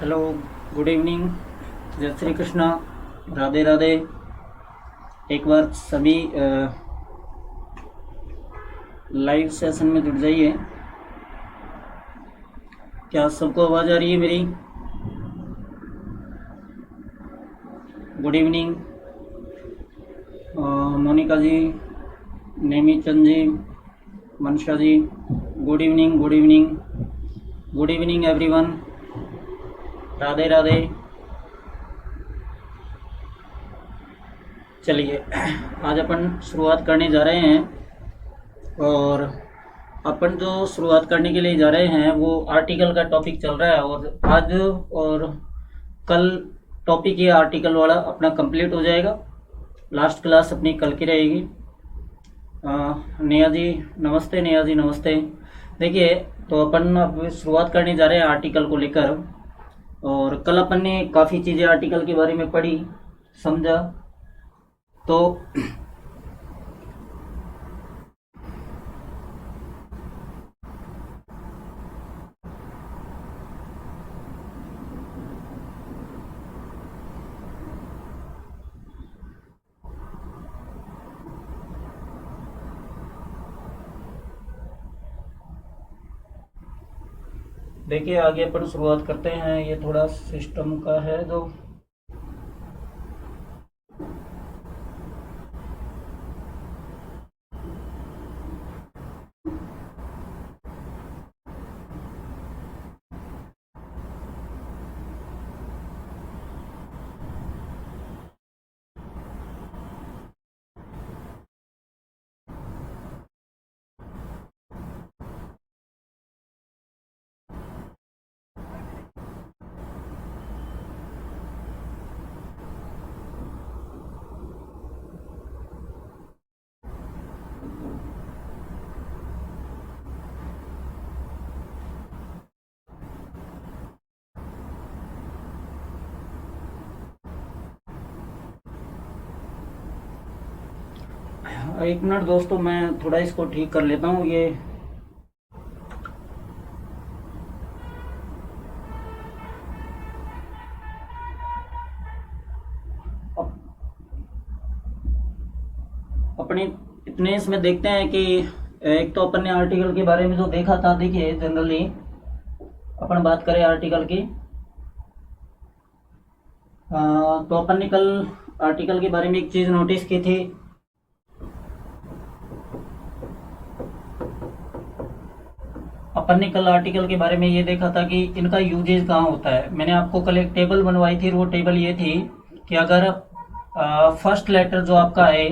Hello, good evening, जय श्री कृष्णा, राधे राधे। एक बार सभी लाइव सेशन में जुड़ जाइए। क्या सबको आवाज़ आ रही है मेरी? Good evening Monika ji, Nemi Chand ji, Mansha ji, good evening, good evening, good evening everyone, Radhe Radhe. चलिए, आज अपन शुरुआत करने जा रहे हैं और अपन जो शुरुआत करने के लिए जा रहे हैं वो आर्टिकल का टॉपिक चल रहा है और आज और कल टॉपिक ये आर्टिकल वाला अपना कंप्लीट हो जाएगा। लास्ट क्लास अपनी कल की रहेगी। नेहा जी नमस्ते, नेहा जी नमस्ते। देखिए, तो अपन अब शुरुआत करने जा रहे हैं आर्टिकल को लेकर और कल अपन ने काफ़ी चीज़ें आर्टिकल के बारे में पढ़ी, समझा। तो देखिए, आगे अपन शुरुआत करते हैं। ये थोड़ा सिस्टम का है जो एक मिनट दोस्तों, मैं थोड़ा इसको ठीक कर लेता हूँ। ये अपने इतने इसमें देखते हैं कि एक तो अपन ने आर्टिकल के बारे में जो देखा था। देखिए, जनरली अपन बात करें आर्टिकल की, तो अपन ने कल आर्टिकल के बारे में एक चीज़ नोटिस की थी। अपन ने कल आर्टिकल के बारे में ये देखा था कि इनका यूजेज कहाँ होता है। मैंने आपको कल एक टेबल बनवाई थी। वो टेबल ये थी कि अगर फर्स्ट लेटर जो आपका है,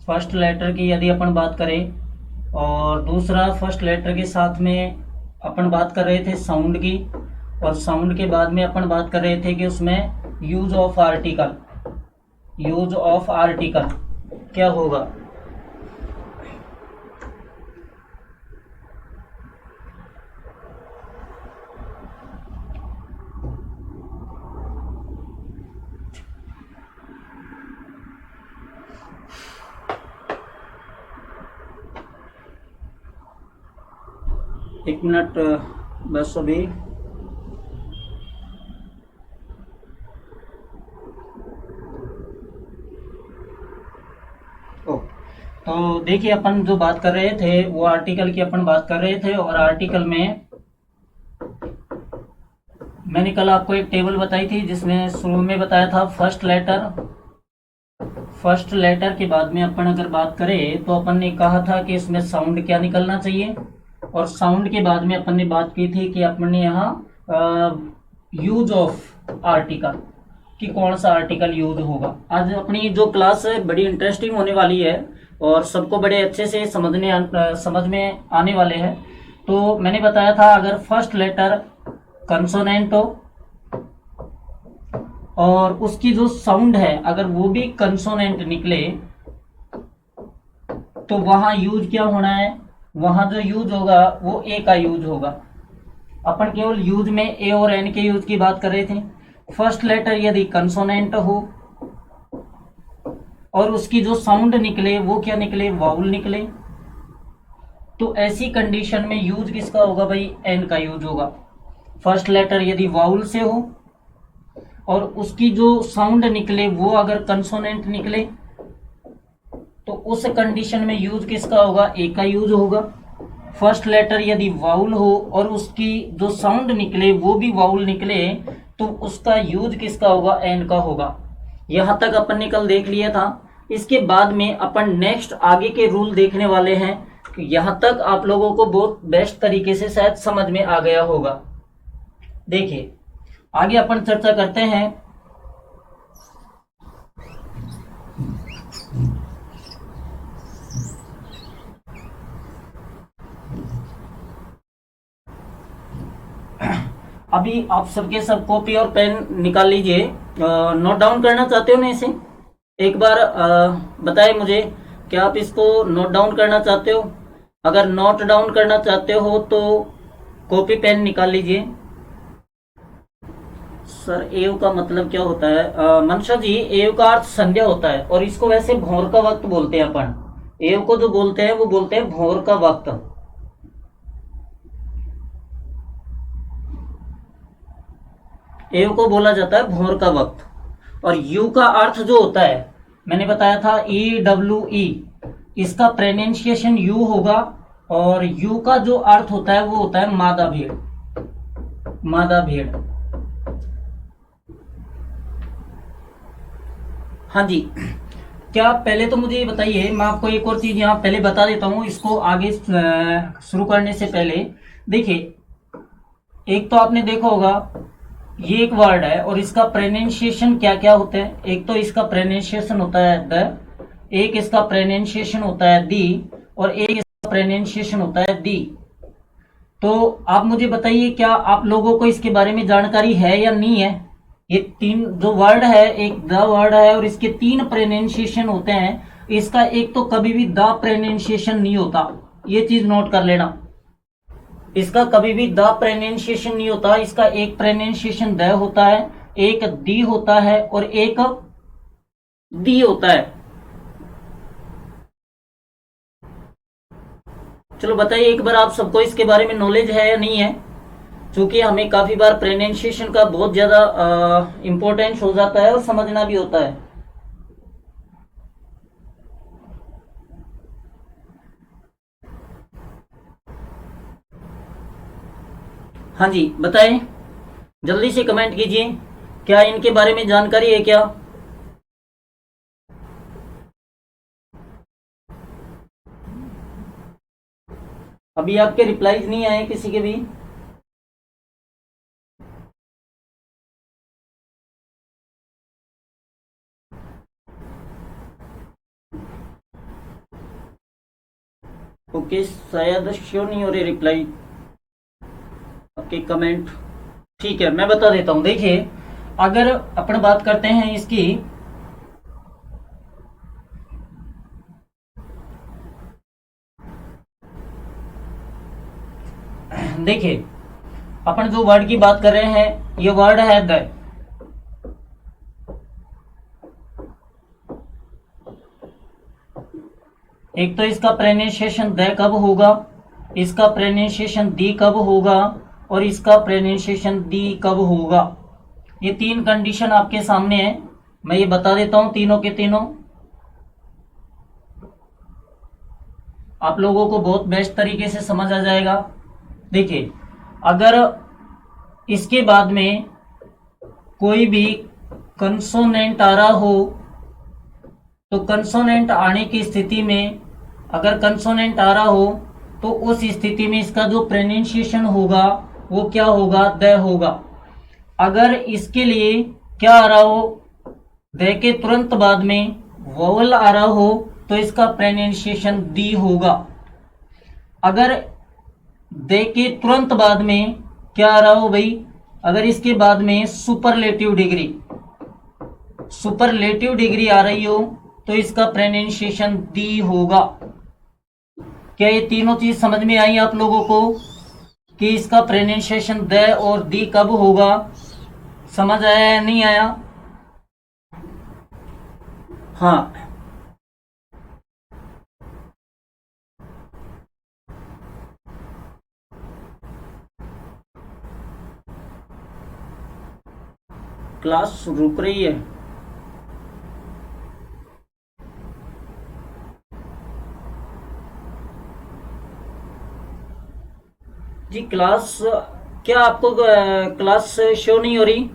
फर्स्ट लेटर की यदि अपन बात करें और दूसरा फर्स्ट लेटर के साथ में अपन बात कर रहे थे साउंड की, और साउंड के बाद में अपन बात कर रहे थे कि उसमें use of article, use of article क्या होगा। एक मिनट बस अभी। ओ, तो देखिए, अपन जो बात कर रहे थे वो आर्टिकल की अपन बात कर रहे थे और आर्टिकल में मैंने कल आपको एक टेबल बताई थी जिसमें शुरू में बताया था फर्स्ट लेटर। फर्स्ट लेटर के बाद में अपन अगर बात करें तो अपन ने कहा था कि इसमें साउंड क्या निकलना चाहिए, और साउंड के बाद में अपन ने बात की थी कि अपन ने यहाँ यूज ऑफ आर्टिकल कि कौन सा आर्टिकल यूज होगा। आज अपनी जो क्लास है बड़ी इंटरेस्टिंग होने वाली है और सबको बड़े अच्छे से समझ में आने वाले हैं। तो मैंने बताया था अगर फर्स्ट लेटर कंसोनेंट हो और उसकी जो साउंड है अगर वो भी कंसोनेंट निकले तो वहां यूज क्या होना है, वहां जो यूज होगा वो ए का यूज होगा। अपन केवल यूज में ए और एन के यूज की बात कर रहे थे। फर्स्ट लेटर यदि कंसोनेंट हो और उसकी जो साउंड निकले वो क्या निकले, वाउल निकले, तो ऐसी कंडीशन में यूज किसका होगा भाई, एन का यूज होगा। फर्स्ट लेटर यदि वाउल से हो और उसकी जो साउंड निकले वो अगर कंसोनेंट निकले तो उस कंडीशन में यूज किसका होगा, ए का यूज होगा। फर्स्ट लेटर यदि वाउल हो और उसकी जो साउंड निकले वो भी वाउल निकले तो उसका यूज किसका होगा, एन का होगा। यहां तक अपन ने कल देख लिया था। इसके बाद में अपन नेक्स्ट आगे के रूल देखने वाले हैं। यहां तक आप लोगों को बहुत बेस्ट तरीके से शायद समझ में आ गया होगा। देखिए आगे अपन चर्चा करते हैं। अभी आप सबके सब कॉपी और पेन निकाल लीजिए। नोट डाउन करना चाहते हो ना इसे, एक बार बताएं मुझे, क्या आप इसको नोट डाउन करना चाहते हो? अगर नोट डाउन करना चाहते हो तो कॉपी पेन निकाल लीजिए। सर एव का मतलब क्या होता है? मनशा जी, एव का अर्थ संध्या होता है और इसको वैसे भोर का वक्त बोलते हैं अपन। एव को जो बोलते हैं वो बोलते हैं भोर का वक्त। एव को बोला जाता है भोर का वक्त। और यू का अर्थ जो होता है, मैंने बताया था EWE, इसका प्रोनाउंसिएशन यू होगा। और यू का जो अर्थ होता है वो होता है मादा भेड़, मादा भेड़। हाँ जी, क्या पहले तो मुझे ये बताइए, मैं आपको एक और चीज यहाँ पहले बता देता हूँ इसको आगे शुरू करने से पहले। देखिए एक तो आपने देखा होगा ये एक वर्ड है और इसका प्रोनाउंसिएशन क्या क्या होता है। एक तो इसका प्रोनाउंसिएशन होता है द, एक इसका प्रोनाउंसिएशन होता है दी, और एक इसका प्रोनाउंसिएशन होता है दी। तो आप मुझे बताइए क्या आप लोगों को इसके बारे में जानकारी है या नहीं है? ये तीन जो वर्ड है, एक द वर्ड है और इसके तीन प्रोनाउंसिएशन होते हैं। इसका एक तो कभी भी द प्रोनाउंसिएशन नहीं होता, ये चीज नोट कर लेना। इसका कभी भी द प्रोनाउंसिएशन नहीं होता। इसका एक प्रोनाउंसिएशन द होता है, एक दी होता है और एक दी होता है। चलो बताइए एक बार, आप सबको इसके बारे में नॉलेज है या नहीं है? क्योंकि हमें काफी बार प्रोनाउंसिएशन का बहुत ज्यादा इंपॉर्टेंस हो जाता है और समझना भी होता है। हाँ जी बताएं, जल्दी से कमेंट कीजिए, क्या इनके बारे में जानकारी है क्या? अभी आपके रिप्लाईज नहीं आए किसी के भी। ओके, शायद श्योर नहीं हो रहे रिप्लाई आपके कमेंट। ठीक है, मैं बता देता हूं। देखिए अगर अपन बात करते हैं इसकी, देखिए अपन जो वर्ड की बात कर रहे हैं ये वर्ड है द। एक तो इसका प्रोनाउंसिएशन द कब होगा, इसका प्रोनाउंसिएशन दी कब होगा और इसका प्रोनाउंसिएशन दी कब होगा। ये तीन कंडीशन आपके सामने है, मैं ये बता देता हूं तीनों के तीनों। आप लोगों को बहुत बेस्ट तरीके से समझ आ जाएगा। देखिए अगर इसके बाद में कोई भी कंसोनेंट आ रहा हो तो कंसोनेंट आने की स्थिति में, अगर कंसोनेंट आ रहा हो तो उस स्थिति में इसका जो प्रोनाउंसिएशन होगा वो क्या होगा, द होगा। अगर इसके लिए क्या आ रहा हो, द के तुरंत बाद में वोवल आ रहा हो तो इसका प्रोनाउंसिएशन दी होगा। अगर द के तुरंत बाद में क्या आ रहा हो भाई, अगर इसके बाद में सुपरलेटिव डिग्री, सुपरलेटिव डिग्री आ रही हो तो इसका प्रोनाउंसिएशन दी होगा। क्या ये तीनों चीज समझ में आई आप लोगों को कि इसका प्रोनाउंसिएशन द और दी कब होगा? समझ आया या नहीं आया? हाँ क्लास रुक रही है। जी क्लास, क्या आपको क्लास शो नहीं हो रही?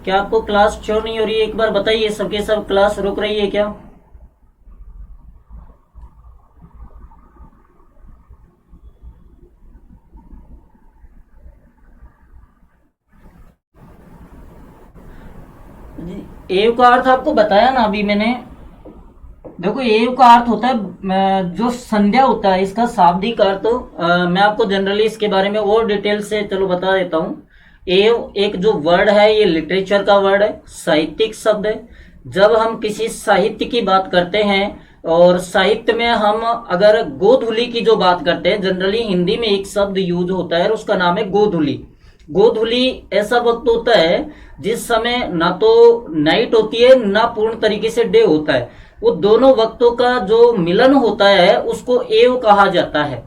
क्या आपको क्लास शो नहीं हो रही है? एक बार बताइए, सबके सब क्लास रुक रही है क्या? जी एव का अर्थ आपको बताया ना अभी मैंने। देखो एव का अर्थ होता है जो संध्या होता है, इसका शाब्दिक अर्थ मैं आपको जनरली इसके बारे में और डिटेल से चलो बता देता हूँ। एव एक जो वर्ड है, ये लिटरेचर का वर्ड है, साहित्यिक शब्द है। जब हम किसी साहित्य की बात करते हैं, और साहित्य में हम अगर गोधुली की जो बात करते हैं, जनरली हिंदी में एक शब्द यूज होता है और उसका नाम है गोधुली। गोधुली ऐसा वक्त होता है जिस समय ना तो नाइट होती है ना पूर्ण तरीके से डे होता है, वो दोनों वक्तों का जो मिलन होता है उसको एव कहा जाता है।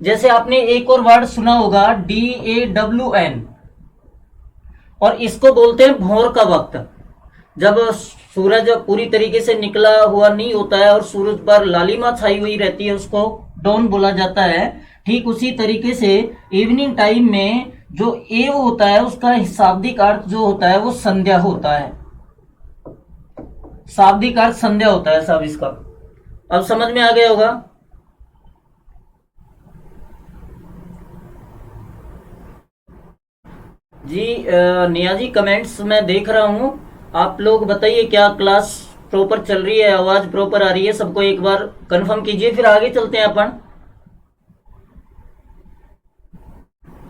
जैसे आपने एक और वर्ड सुना होगा DAWN, और इसको बोलते हैं भोर का वक्त। जब सूरज पूरी तरीके से निकला हुआ नहीं होता है और सूरज पर लालिमा छाई हुई रहती है, उसको डॉन बोला जाता है। ठीक उसी तरीके से इवनिंग टाइम में जो एव होता है उसका शाब्दिक अर्थ जो होता है वो संध्या होता है। शाब्दिक अर्थ संध्या होता है सब इसका। अब समझ में आ गया होगा। जी निया जी, कमेंट्स मैं देख रहा हूं। आप लोग बताइए क्या क्लास प्रॉपर चल रही है, आवाज प्रॉपर आ रही है? सबको एक बार कंफर्म कीजिए, फिर आगे चलते हैं अपन।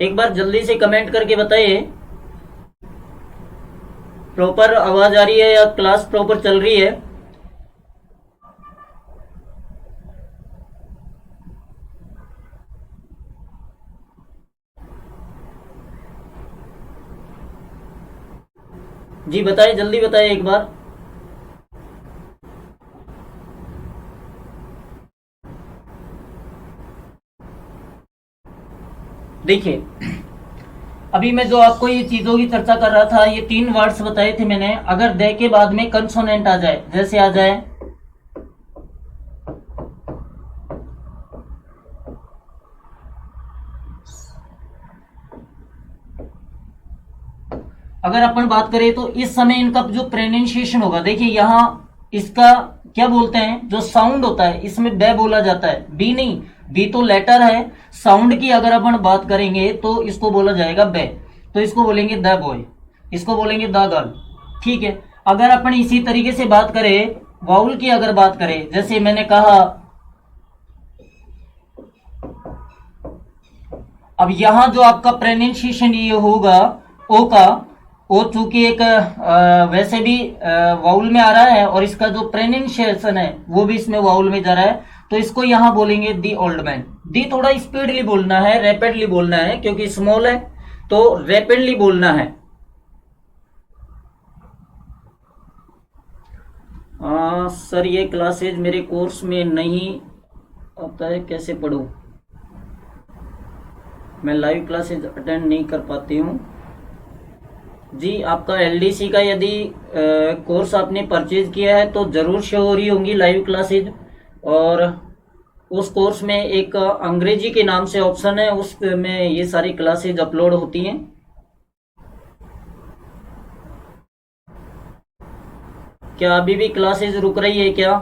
एक बार जल्दी से कमेंट करके बताइए प्रॉपर आवाज आ रही है या क्लास प्रॉपर चल रही है। जी बताइए, जल्दी बताइए एक बार। देखिए अभी मैं जो आपको ये चीजों की चर्चा कर रहा था, ये 3 वर्ड्स बताए थे मैंने। अगर दे के बाद में कंसोनेंट आ जाए, जैसे आ जाए अगर अपन बात करें तो इस समय इनका जो प्रोनाउंसिएशन होगा, देखिए यहां इसका क्या बोलते हैं, जो साउंड होता है इसमें बे बोला जाता है, बी नहीं। बी तो लेटर है। साउंड की अगर अपन बात करेंगे तो इसको बोला जाएगा बे। तो इसको बोलेंगे द बॉय, इसको बोलेंगे द गर्ल। ठीक है। अगर अपन इसी तरीके से बात करें, वाउल की अगर बात करें, जैसे मैंने कहा, अब यहां जो आपका प्रोनाउंसिएशन ये होगा ओ का, ओ चूंकि एक वैसे भी वाउल में आ रहा है और इसका जो प्रोनाउंसिएशन है वो भी इसमें वाउल में जा रहा है, तो इसको यहां बोलेंगे दी ओल्ड मैन। दी थोड़ा स्पीडली बोलना है, रैपिडली बोलना है, क्योंकि स्मॉल है तो रैपिडली बोलना है। सर ये क्लासेज मेरे कोर्स में नहीं आता है, कैसे पढ़ूं? मैं लाइव क्लासेज अटेंड नहीं कर पाती हूँ। जी आपका LDC का यदि कोर्स आपने परचेज किया है तो ज़रूर शो हो रही होंगी लाइव क्लासेज, और उस कोर्स में एक अंग्रेजी के नाम से ऑप्शन है, उसमें ये सारी क्लासेज अपलोड होती हैं। क्या अभी भी क्लासेज रुक रही है क्या?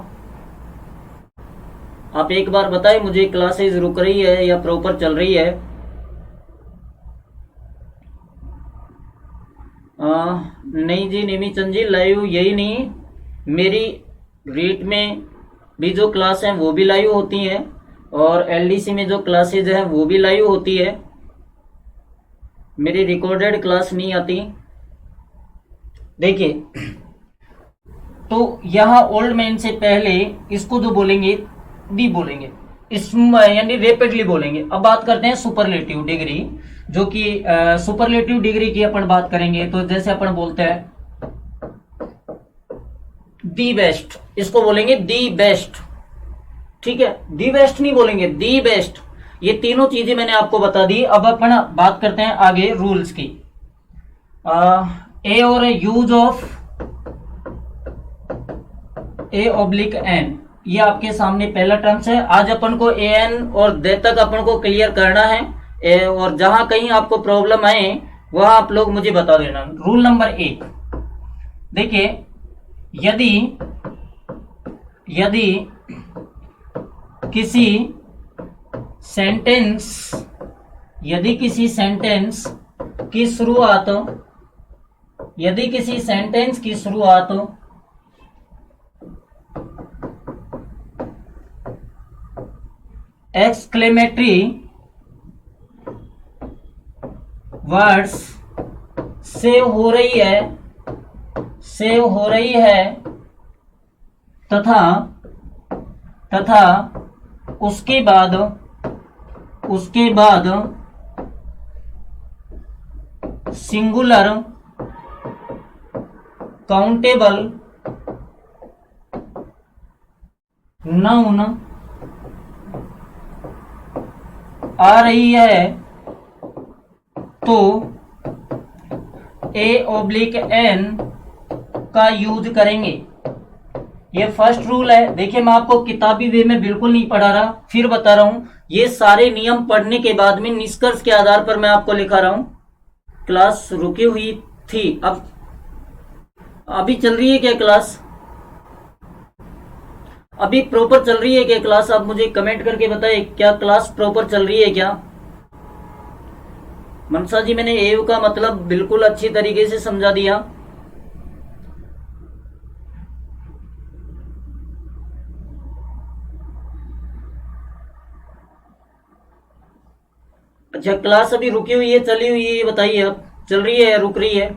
आप एक बार बताएं मुझे, क्लासेज रुक रही है या प्रॉपर चल रही है? नहीं जी निमी चंद जी, लाइव यही नहीं, मेरी रीट में भी जो क्लास हैं वो भी लाइव होती हैं, और LDC में जो क्लासेज हैं वो भी लाइव होती है। मेरी रिकॉर्डेड क्लास नहीं आती। देखिए तो यहाँ ओल्ड मैन से पहले इसको जो बोलेंगे दी बोलेंगे, यानी रेपिडली बोलेंगे। अब बात करते हैं सुपरलेटिव डिग्री, जो कि सुपरलेटिव डिग्री की अपन बात करेंगे तो जैसे अपन बोलते हैं दी बेस्ट, इसको बोलेंगे दी बेस्ट। ठीक है, दी बेस्ट नहीं बोलेंगे, दी बेस्ट। ये तीनों चीजें मैंने आपको बता दी। अब अपन बात करते हैं आगे रूल्स की। ए और use of a oblique an, ये आपके सामने पहला टर्म्स है। आज अपन को ए एन और दे तक अपन को क्लियर करना है। और जहां कहीं आपको प्रॉब्लम आए वह आप लोग मुझे बता देना। रूल नंबर 1 देखिए, यदि यदि किसी सेंटेंस की शुरुआत एक्सक्लेमेटरी वर्ड्स से हो रही है तथा उसके बाद सिंगुलर काउंटेबल नाउन आ रही है तो ए ऑब्लिक एन का यूज करेंगे। ये फर्स्ट रूल है। देखिए, मैं आपको किताबी वे में बिल्कुल नहीं पढ़ा रहा, फिर बता रहा हूं। ये सारे नियम पढ़ने के बाद में निष्कर्ष के आधार पर मैं आपको लिखा रहा हूं। क्लास रुकी हुई थी, अब अभी चल रही है क्या क्लास? अभी प्रॉपर चल रही है क्या क्लास? आप मुझे कमेंट करके बताइए, क्या क्लास प्रॉपर चल रही है क्या? मनसा जी, मैंने एव का मतलब बिल्कुल अच्छी तरीके से समझा दिया। अच्छा, क्लास अभी रुकी हुई है, चली हुई है, ये बताइए। अब चल रही है या रुक रही है?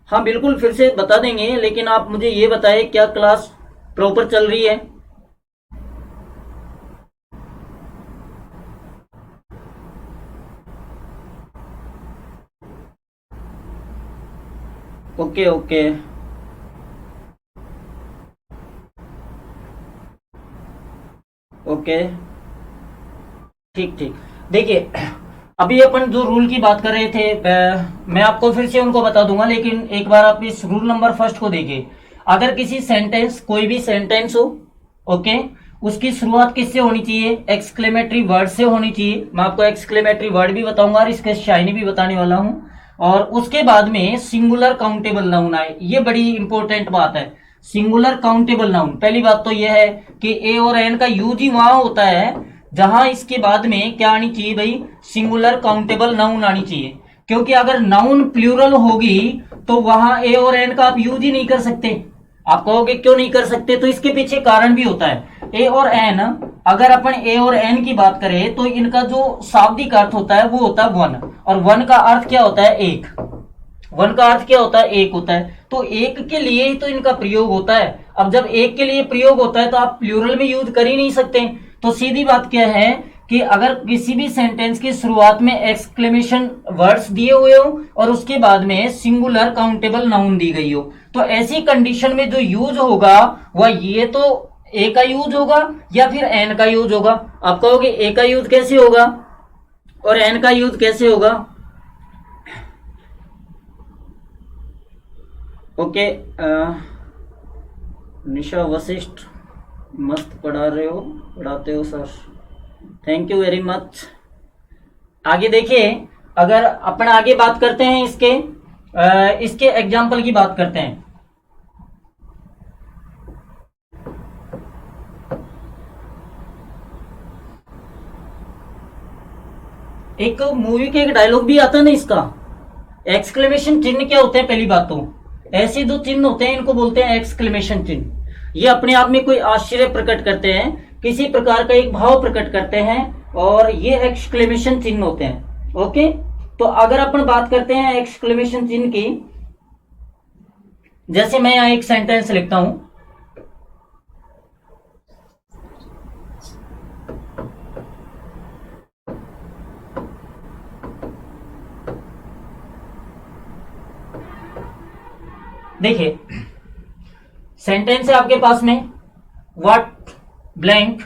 हाँ बिल्कुल, फिर से बता देंगे, लेकिन आप मुझे ये बताइए, क्या क्लास प्रॉपर चल रही है? ओके ओके, ओके, ठीक ठीक। देखिए, अभी अपन जो रूल की बात कर रहे थे, मैं आपको फिर से उनको बता दूंगा, लेकिन एक बार आप इस रूल नंबर फर्स्ट को देखिए। अगर किसी सेंटेंस, कोई भी सेंटेंस हो, ओके, उसकी शुरुआत किससे होनी चाहिए? एक्सक्लेमेटरी वर्ड से होनी चाहिए। मैं आपको एक्सक्लेमेटरी वर्ड भी बताऊंगा और इसके शाइनी भी बताने वाला हूं। और उसके बाद में सिंगुलर काउंटेबल नाउन आए, ये बड़ी इंपॉर्टेंट बात है। सिंगुलर काउंटेबल नाउन, पहली बात तो यह है कि ए और एन का यूज ही वहां होता है जहां इसके बाद में क्या आनी चाहिए भाई? सिंगुलर काउंटेबल नाउन आनी चाहिए। क्योंकि अगर नाउन प्लूरल होगी तो वहां ए और एन का आप यूज ही नहीं कर सकते। आप कहोगे क्यों नहीं कर सकते? तो इसके पीछे कारण भी होता है। ए और एन, अगर अपन ए और एन की बात करें तो इनका जो शाब्दिक अर्थ होता है वो होता है वन, और वन का अर्थ क्या होता है? एक। वन का अर्थ क्या होता है? एक होता है। तो एक के लिए ही तो इनका प्रयोग होता है। अब जब एक के लिए प्रयोग होता है तो आप प्लूरल में यूज कर ही नहीं सकते। तो सीधी बात क्या है कि अगर किसी भी सेंटेंस की शुरुआत में एक्सक्लेमेशन वर्ड्स दिए हुए हो और उसके बाद में सिंगुलर काउंटेबल नाउन दी गई हो, तो ऐसी कंडीशन में जो यूज होगा वह ये तो ए का यूज होगा या फिर एन का यूज होगा। आप कहोगे ए का यूज कैसे होगा और एन का यूज कैसे होगा? ओके, निशा वशिष्ठ, मस्त पढ़ाते हो sir, thank you very much. आगे देखिए, अगर अपन आगे बात करते हैं इसके एग्जाम्पल की बात करते हैं। एक मूवी के एक डायलॉग भी आता है ना इसका, एक्सक्लेमेशन चिन्ह क्या होते हैं? पहली बात तो ऐसे दो चिन्ह होते हैं, इनको बोलते हैं एक्सक्लेमेशन चिन्ह। ये अपने आप में कोई आश्चर्य प्रकट करते हैं, किसी प्रकार का एक भाव प्रकट करते हैं, और ये एक्सक्लेमेशन चिन्ह होते हैं। ओके, तो अगर अपन बात करते हैं एक्सक्लेमेशन चिन्ह की, जैसे मैं यहां एक सेंटेंस लिखता हूं, देखिए सेंटेंस है आपके पास में, व्हाट ब्लैंक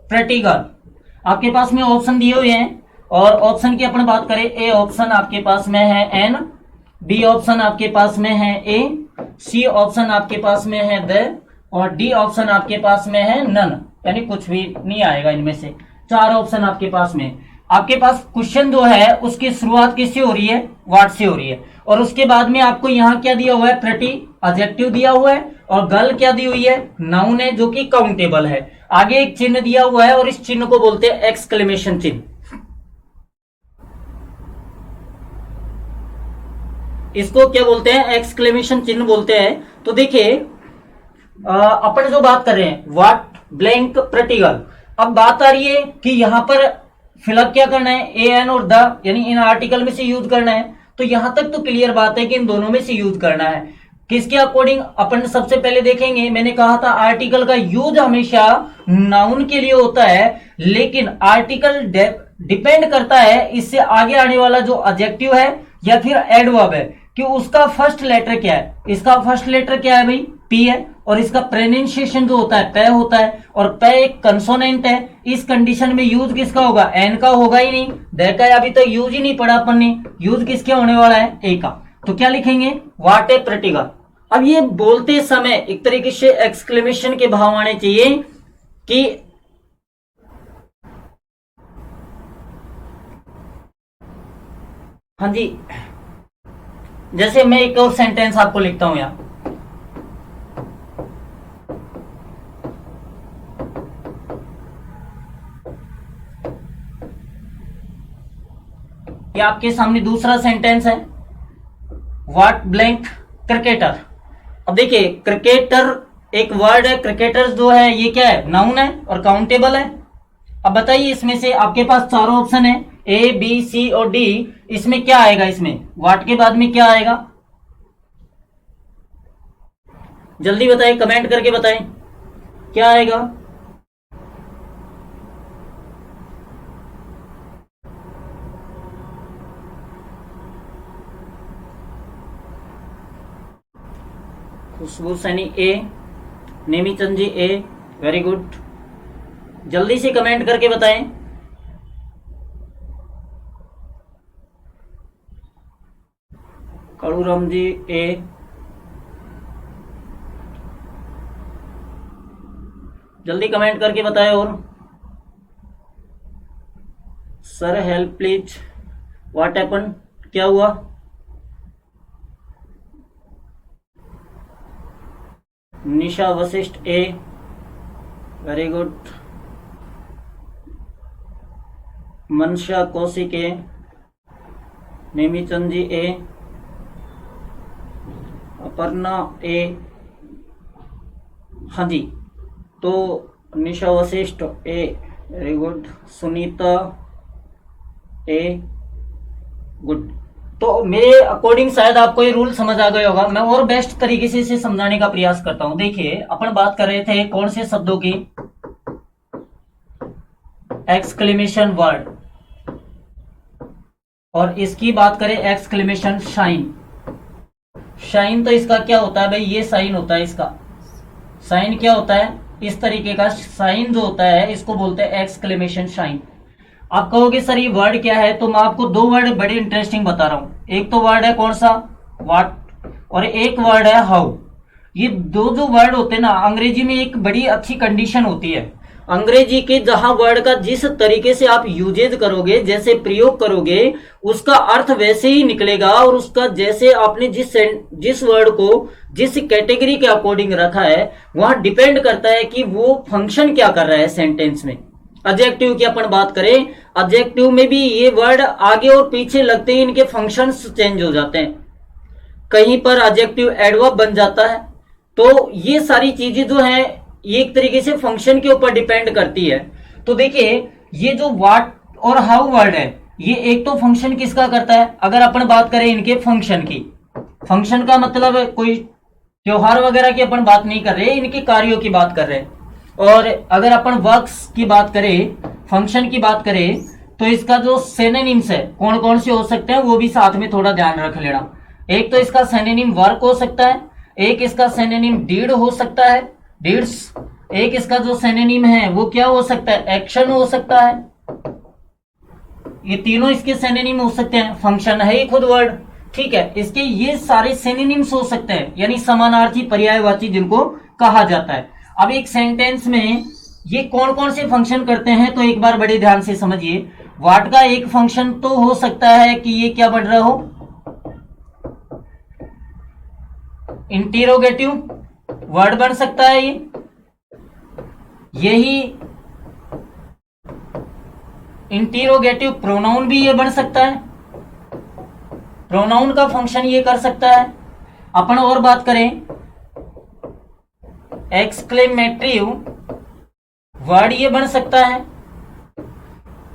प्रेटी गर्ल। आपके पास में ऑप्शन दिए हुए हैं और ऑप्शन की अपन बात करें, ए ऑप्शन आपके पास में है एन, बी ऑप्शन आपके पास में है ए, सी ऑप्शन आपके पास में है द, और डी ऑप्शन आपके पास में है नन, यानी कुछ भी नहीं आएगा इनमें से। चार ऑप्शन आपके पास में। आपके पास क्वेश्चन जो है उसकी शुरुआत किससे हो रही है, व्हाट से हो रही है, और उसके बाद में आपको यहाँ क्या दिया हुआ है, प्रेटी एडजेक्टिव दिया हुआ है, और गर्ल क्या दी हुई है, नाउन है जो कि काउंटेबल है। आगे एक चिन्ह दिया हुआ है और इस चिन्ह को बोलते हैं एक्सक्लेमेशन चिन्ह। इसको क्या बोलते हैं, एक्सक्लेमेशन चिन्ह बोलते हैं। तो देखिए अपन जो बात कर रहे हैं व्हाट ब्लैंक प्रेटी गर्ल, अब बात आ रही है कि यहां पर फिलअप क्या करना है, ए एन और द, यानी इन आर्टिकल में से यूज करना है। तो यहां तक तो क्लियर बात है कि इन दोनों में से यूज करना है। किसके अकॉर्डिंग अपन सबसे पहले देखेंगे, मैंने कहा था आर्टिकल का यूज हमेशा नाउन के लिए होता है, लेकिन आर्टिकल डिपेंड करता है इससे आगे आने वाला जो एडजेक्टिव है या फिर एडवर्ब है कि उसका फर्स्ट लेटर क्या है। इसका फर्स्ट लेटर क्या है भाई, पी है, और इसका प्रोनाउंसिएशन जो होता है पे होता है, और पे एक कंसोनेंट है। इस कंडीशन में यूज किसका होगा, एन का होगा ही नहीं, द का अभी तक यूज ही नहीं पढ़ा अपन ने, यूज किसके होने वाला है, ए का। तो क्या लिखेंगे, व्हाट ए प्रेटी गर्ल। अब ये बोलते समय एक तरीके से एक्सक्लेमेशन के भाव आने चाहिए कि हाँ जी, जैसे मैं एक और सेंटेंस आपको लिखता हूं यहां, ये आपके सामने दूसरा सेंटेंस है, व्हाट ब्लैंक क्रिकेटर। अब देखिए क्रिकेटर एक वर्ड है, क्रिकेटर जो है ये क्या है, नाउन है और काउंटेबल है। अब बताइए इसमें से आपके पास चारों ऑप्शन है, ए बी सी और डी, इसमें क्या आएगा, इसमें व्हाट के बाद में क्या आएगा, जल्दी बताइए, कमेंट करके बताएं क्या आएगा। खुशबू सैनी ए, नेमीचंद जी ए, वेरी गुड, जल्दी से कमेंट करके बताएं। कड़ूराम जी ए, जल्दी कमेंट करके बताएं। और sir help please, what happen, क्या हुआ। निशा वशिष्ठ ए, वेरी गुड, मनशा कौशिक ए, नेमीचंद जी ए, अपर्णा ए, हाँ जी, तो निशा वशिष्ठ ए, वेरी गुड, सुनीता ए, गुड। तो मेरे अकॉर्डिंग शायद आपको ये रूल समझ आ गया होगा। मैं और बेस्ट तरीके से इसे समझाने का प्रयास करता हूं। देखिए अपन बात कर रहे थे कौन से शब्दों की, एक्सक्लेमेशन वर्ड, और इसकी बात करें एक्सक्लेमेशन साइन। साइन तो इसका क्या होता है भाई, ये साइन होता है, इसका साइन क्या होता है, इस तरीके का साइन जो होता है इसको बोलते हैं एक्सक्लेमेशन साइन। आप कहोगे सर ये वर्ड क्या है, तो मैं आपको दो वर्ड बड़े इंटरेस्टिंग बता रहा हूं। एक तो वर्ड है कौन सा, व्हाट, और एक वर्ड है हाउ। ये दो जो वर्ड होते हैं ना, अंग्रेजी में एक बड़ी अच्छी कंडीशन होती है। अंग्रेजी के जहां वर्ड का जिस तरीके से आप यूजेज करोगे, जैसे प्रयोग करोगे, उसका अर्थ वैसे ही निकलेगा, और उसका जैसे आपने जिस वर्ड को जिस कैटेगरी के अकॉर्डिंग रखा है, वहां डिपेंड करता है कि वो फंक्शन क्या कर रहा है सेंटेंस में। एडजेक्टिव की अपन बात करें, एडजेक्टिव में भी ये वर्ड आगे और पीछे लगते ही इनके फंक्शंस चेंज हो जाते हैं। कहीं पर एडजेक्टिव एडवर्ब बन जाता है। तो ये सारी चीजें जो हैं ये एक तरीके से फंक्शन के ऊपर डिपेंड करती है। तो देखिए ये जो व्हाट और हाउ वर्ड है, ये एक तो फंक्शन किसका करता है, अगर अपन बात करें इनके फंक्शन की, फंक्शन का मतलब कोई त्योहार वगैरह की अपन बात नहीं कर रहे, इनके कार्यों की बात कर रहे हैं। और अगर अपन वर्क्स की बात करें, फंक्शन की बात करें, तो इसका जो सिनोनिम्स है कौन कौन से हो सकते हैं वो भी साथ में थोड़ा ध्यान रख लेना। एक तो इसका सिनोनिम वर्क हो सकता है, एक इसका सिनोनिम डीड हो सकता है, डीड्स। एक इसका जो सिनोनिम है वो क्या हो सकता है, एक्शन हो सकता है। ये तीनों इसके सिनोनिम हो सकते हैं। फंक्शन है ही खुद वर्ड, ठीक है। इसके ये सारे सिनोनिम्स हो सकते हैं, यानी समानार्थी पर्यायवाची जिनको कहा जाता है। अब एक सेंटेंस में ये कौन कौन से फंक्शन करते हैं तो एक बार बड़े ध्यान से समझिए। व्हाट का एक फंक्शन तो हो सकता है कि ये क्या बन रहा हो, इंटीरोगेटिव वर्ड बन सकता है ये, यही इंटीरोगेटिव प्रोनाउन भी ये बन सकता है, प्रोनाउन का फंक्शन ये कर सकता है। अपन और बात करें, एक्सक्लेमेटिव वर्ड ये बन सकता है।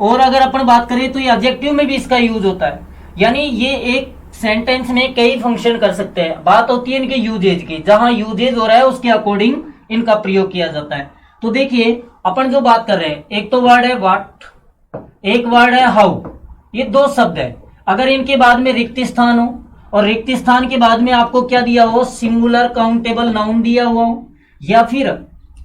और अगर अपन बात करें तो ये एडजेक्टिव में भी इसका यूज होता है, यानी ये एक सेंटेंस में कई फंक्शन कर सकते हैं। बात होती है इनके यूजेज की, जहां यूजेज हो रहा है उसके अकॉर्डिंग इनका प्रयोग किया जाता है। तो देखिए अपन जो बात कर रहे हैं, एक तो वर्ड है व्हाट, एक वर्ड है हाउ, ये दो शब्द है। अगर इनके बाद में रिक्त स्थान हो और रिक्त स्थान के बाद में आपको क्या दिया हो, सिंगुलर काउंटेबल नाउन दिया हुआ हो, या फिर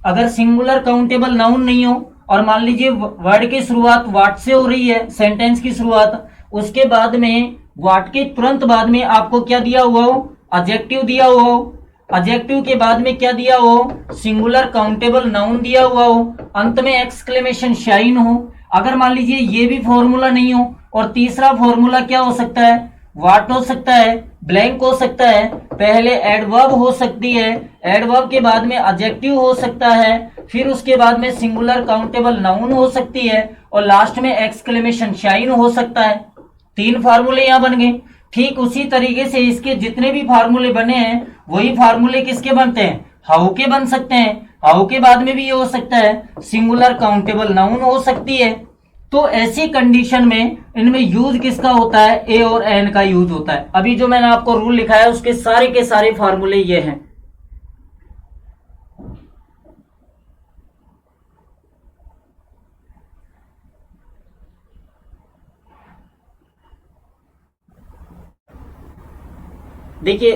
अगर सिंगुलर काउंटेबल नाउन नहीं हो और मान लीजिए वर्ड की शुरुआत वाट से हो रही है, सेंटेंस की शुरुआत, उसके बाद में वाट के तुरंत बाद में आपको क्या दिया हुआ हो, एडजेक्टिव दिया हुआ हो, एडजेक्टिव के बाद में क्या दिया हो, सिंगुलर काउंटेबल नाउन दिया हुआ हो, अंत में एक्सक्लेमेशन साइन हो। अगर मान लीजिए ये भी फॉर्मूला नहीं हो और तीसरा फॉर्मूला क्या हो सकता है, वाट हो सकता है, ब्लैंक हो सकता है, पहले एडवर्ब हो सकती है, एडवर्ब के बाद में एडजेक्टिव हो सकता है, फिर उसके बाद में सिंगुलर काउंटेबल नाउन हो सकती है और लास्ट में एक्सक्लेमेशन साइन हो सकता है। तीन फार्मूले यहां बन गए। ठीक उसी तरीके से इसके जितने भी फार्मूले बने हैं वही फार्मूले किसके बनते हैं, हाउ के बन सकते हैं। हाउ के बाद में भी ये हो सकता है, सिंगुलर काउंटेबल नाउन हो सकती है। तो ऐसी कंडीशन में इनमें यूज किसका होता है, ए और एन का यूज होता है। अभी जो मैंने आपको रूल लिखाया है उसके सारे के सारे फार्मूले ये हैं। देखिए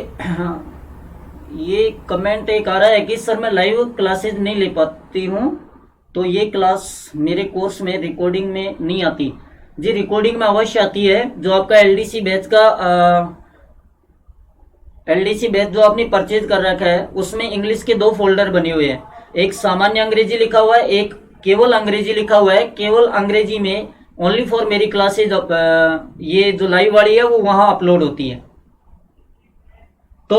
ये कमेंट एक आ रहा है कि सर मैं लाइव क्लासेस नहीं ले पाती हूँ, तो ये क्लास मेरे कोर्स में रिकॉर्डिंग में नहीं आती। जी रिकॉर्डिंग में अवश्य आती है। जो आपका एलडीसी बैच का एलडीसी बैच जो आपने परचेज कर रखा है उसमें इंग्लिश के दो फोल्डर बने हुए हैं, एक सामान्य अंग्रेजी लिखा हुआ है, एक केवल अंग्रेजी लिखा हुआ है। केवल अंग्रेजी में ओनली फॉर मेरी क्लासेज ये जो लाइव वाली है वो वहां अपलोड होती है। तो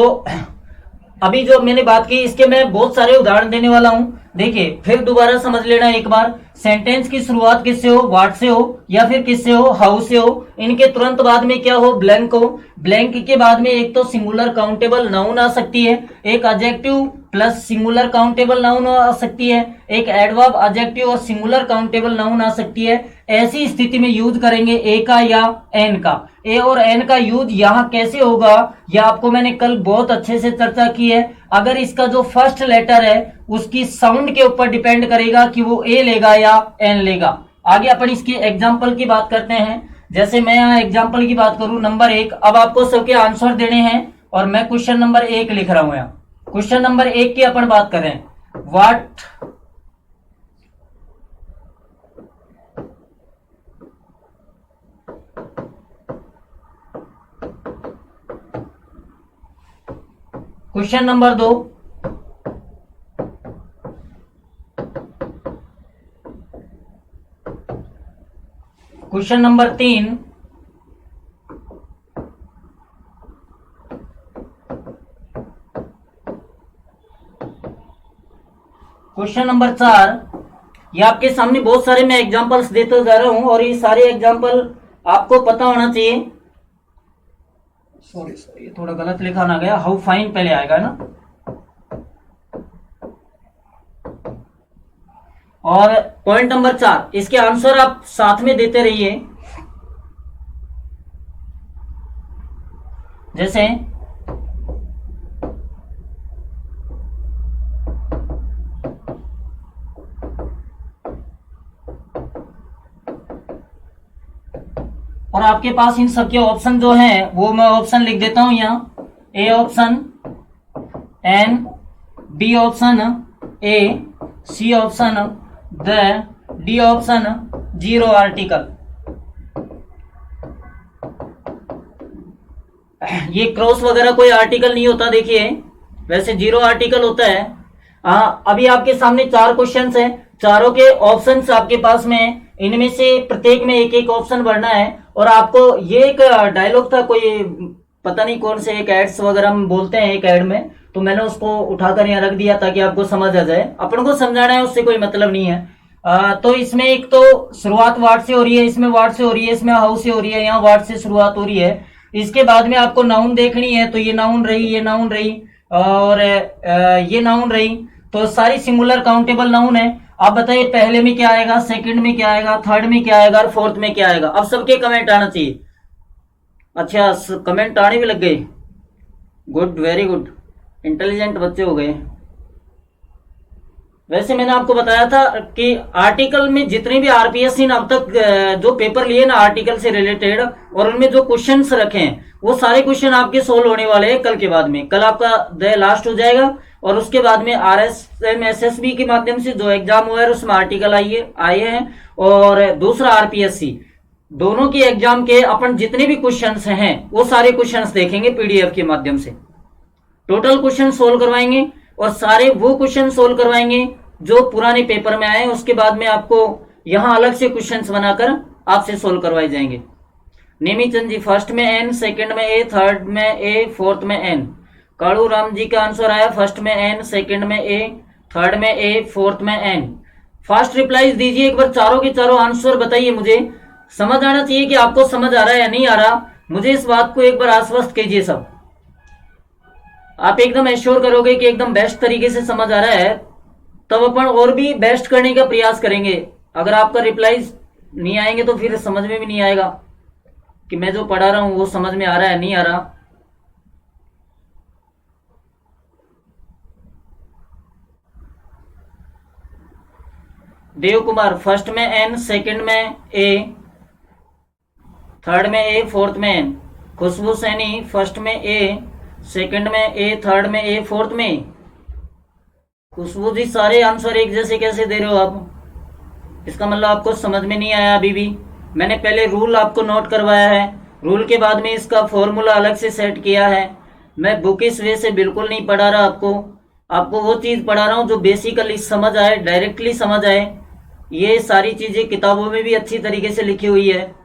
अभी जो मैंने बात की इसके मैं बहुत सारे उदाहरण देने वाला हूं। देखिए फिर दोबारा समझ लेना एक बार, सेंटेंस की शुरुआत किससे हो, व्हाट से हो या फिर किससे हो, हाउ से हो। इनके तुरंत बाद में क्या हो, ब्लैंक हो। ब्लैंक के बाद में एक तो सिंगुलर काउंटेबल नाउन आ सकती है, एक adjective plus singular countable noun आ सकती है, एक एडवर्ब एडजेक्टिव और सिंगुलर काउंटेबल नाउन आ सकती है। ऐसी स्थिति में यूज करेंगे ए का या एन का। ए और एन का यूज यहाँ कैसे होगा यह आपको मैंने कल बहुत अच्छे से चर्चा की है। अगर इसका जो फर्स्ट लेटर है उसकी साउंड के ऊपर डिपेंड करेगा कि वो ए लेगा या एन लेगा। आगे अपन इसकी एग्जाम्पल की बात करते हैं। जैसे मैं यहाँ एग्जाम्पल की बात करूं नंबर 1, अब आपको सबके आंसर देने हैं और मैं क्वेश्चन नंबर 1 लिख रहा हूं यहाँ। क्वेश्चन नंबर 1 की अपन बात करें, what question number 2, question number 3, question number 4। ये आपके सामने बहुत सारे मैं एग्जांपल्स देते जा रहा हूं और ये सारे एग्जांपल आपको पता होना चाहिए। सॉरी थोड़ा गलत लिखा ना गया, हाउ फाइन पहले आएगा ना। और पॉइंट नंबर 4, इसके आंसर आप साथ में देते रहिए। जैसे और आपके पास इन सबके ऑप्शन जो हैं वो मैं ऑप्शन लिख देता हूं यहाँ। A option, an, B option a, C option the, D option zero article. ये क्रॉस वगैरह कोई आर्टिकल नहीं होता, देखिए वैसे जीरो आर्टिकल होता है। अभी आपके सामने चार क्वेश्चंस हैं, चारों के ऑप्शंस आपके पास में है, इनमें से प्रत्येक में एक एक ऑप्शन भरना है। और आपको ये एक डायलॉग था, कोई पता नहीं कौन से एक एड्स वगैरह हम बोलते हैं एक एड में, तो मैंने उसको उठाकर यहाँ रख दिया ताकि आपको समझ आ जाए। अपन को समझाना है, उससे कोई मतलब नहीं है। तो इसमें एक तो शुरुआत वार्ड से हो रही है, इसमें वार्ड से हो रही है, इसमें हाउस से हो रही है, यहाँ वार्ड से शुरुआत हो रही है। इसके बाद में आपको नाउन देखनी है, तो ये नाउन रही, ये नाउन रही और ये नाउन रही, तो सारी सिंगुलर काउंटेबल नाउन है। आप बताइए पहले में क्या आएगा, सेकंड में क्या आएगा, थर्ड में क्या आएगा और फोर्थ में क्या आएगा। अब सबके कमेंट आना चाहिए। अच्छा, कमेंट आने भी लग गए, गुड, वेरी गुड, इंटेलिजेंट बच्चे हो गए। वैसे मैंने आपको बताया था कि आर्टिकल में जितने भी आरपीएससी ने अब तक जो पेपर लिए ना आर्टिकल से रिलेटेड, और उनमें जो क्वेश्चंस रखे हैं वो सारे क्वेश्चन आपके सोल्व होने वाले हैं कल के बाद में। कल आपका द लास्ट हो जाएगा और उसके बाद में RSMSSB के माध्यम से जो एग्जाम हुआ है उसमें आर्टिकल आए हैं, और दूसरा आरपीएससी, दोनों के एग्जाम के अपन जितने भी क्वेश्चंस हैं वो सारे क्वेश्चंस देखेंगे पीडीएफ के माध्यम से। टोटल क्वेश्चन सोल्व करवाएंगे और सारे वो क्वेश्चन सोल्व करवाएंगे जो पुराने पेपर में आए। उसके बाद में आपको यहां अलग से क्वेश्चंस बनाकर आपसे सोल्व करवाए जाएंगे। नेमीचंद जी, फर्स्ट में एन, सेकंड में ए, थर्ड में ए, फोर्थ में एन। कालू राम जी का आंसर आया फर्स्ट में एन, सेकंड में ए, थर्ड में ए, फोर्थ में एन। फास्ट रिप्लाईज दीजिए, एक बार चारों के चारों आंसर बताइए। मुझे समझ आना चाहिए कि आपको समझ आ रहा है या नहीं आ रहा। मुझे इस बात को एक बार आश्वस्त कीजिए सब। आप एकदम एश्योर करोगे कि एकदम बेस्ट तरीके से समझ आ रहा है, तब अपन और भी बेस्ट करने का प्रयास करेंगे। अगर आपका रिप्लाईज नहीं आएंगे तो फिर समझ में भी नहीं आएगा कि मैं जो पढ़ा रहा हूं वो समझ में आ रहा है नहीं आ रहा। देव कुमार, फर्स्ट में एन, सेकंड में ए, थर्ड में ए, फोर्थ में एन। खुशबू सैनी, फर्स्ट में ए, सेकंड में ए, थर्ड में ए, फोर्थ में। खुशबू जी, सारे आंसर एक जैसे कैसे दे रहे हो आप? इसका मतलब आपको समझ में नहीं आया अभी भी। मैंने पहले रूल आपको नोट करवाया है, रूल के बाद में इसका फॉर्मूला अलग से सेट किया है। मैं बुक इस वे से बिल्कुल नहीं पढ़ा रहा आपको वो चीज पढ़ा रहा हूँ जो बेसिकली समझ आए, डायरेक्टली समझ आए। ये सारी चीजें किताबों में भी अच्छी तरीके से लिखी हुई है।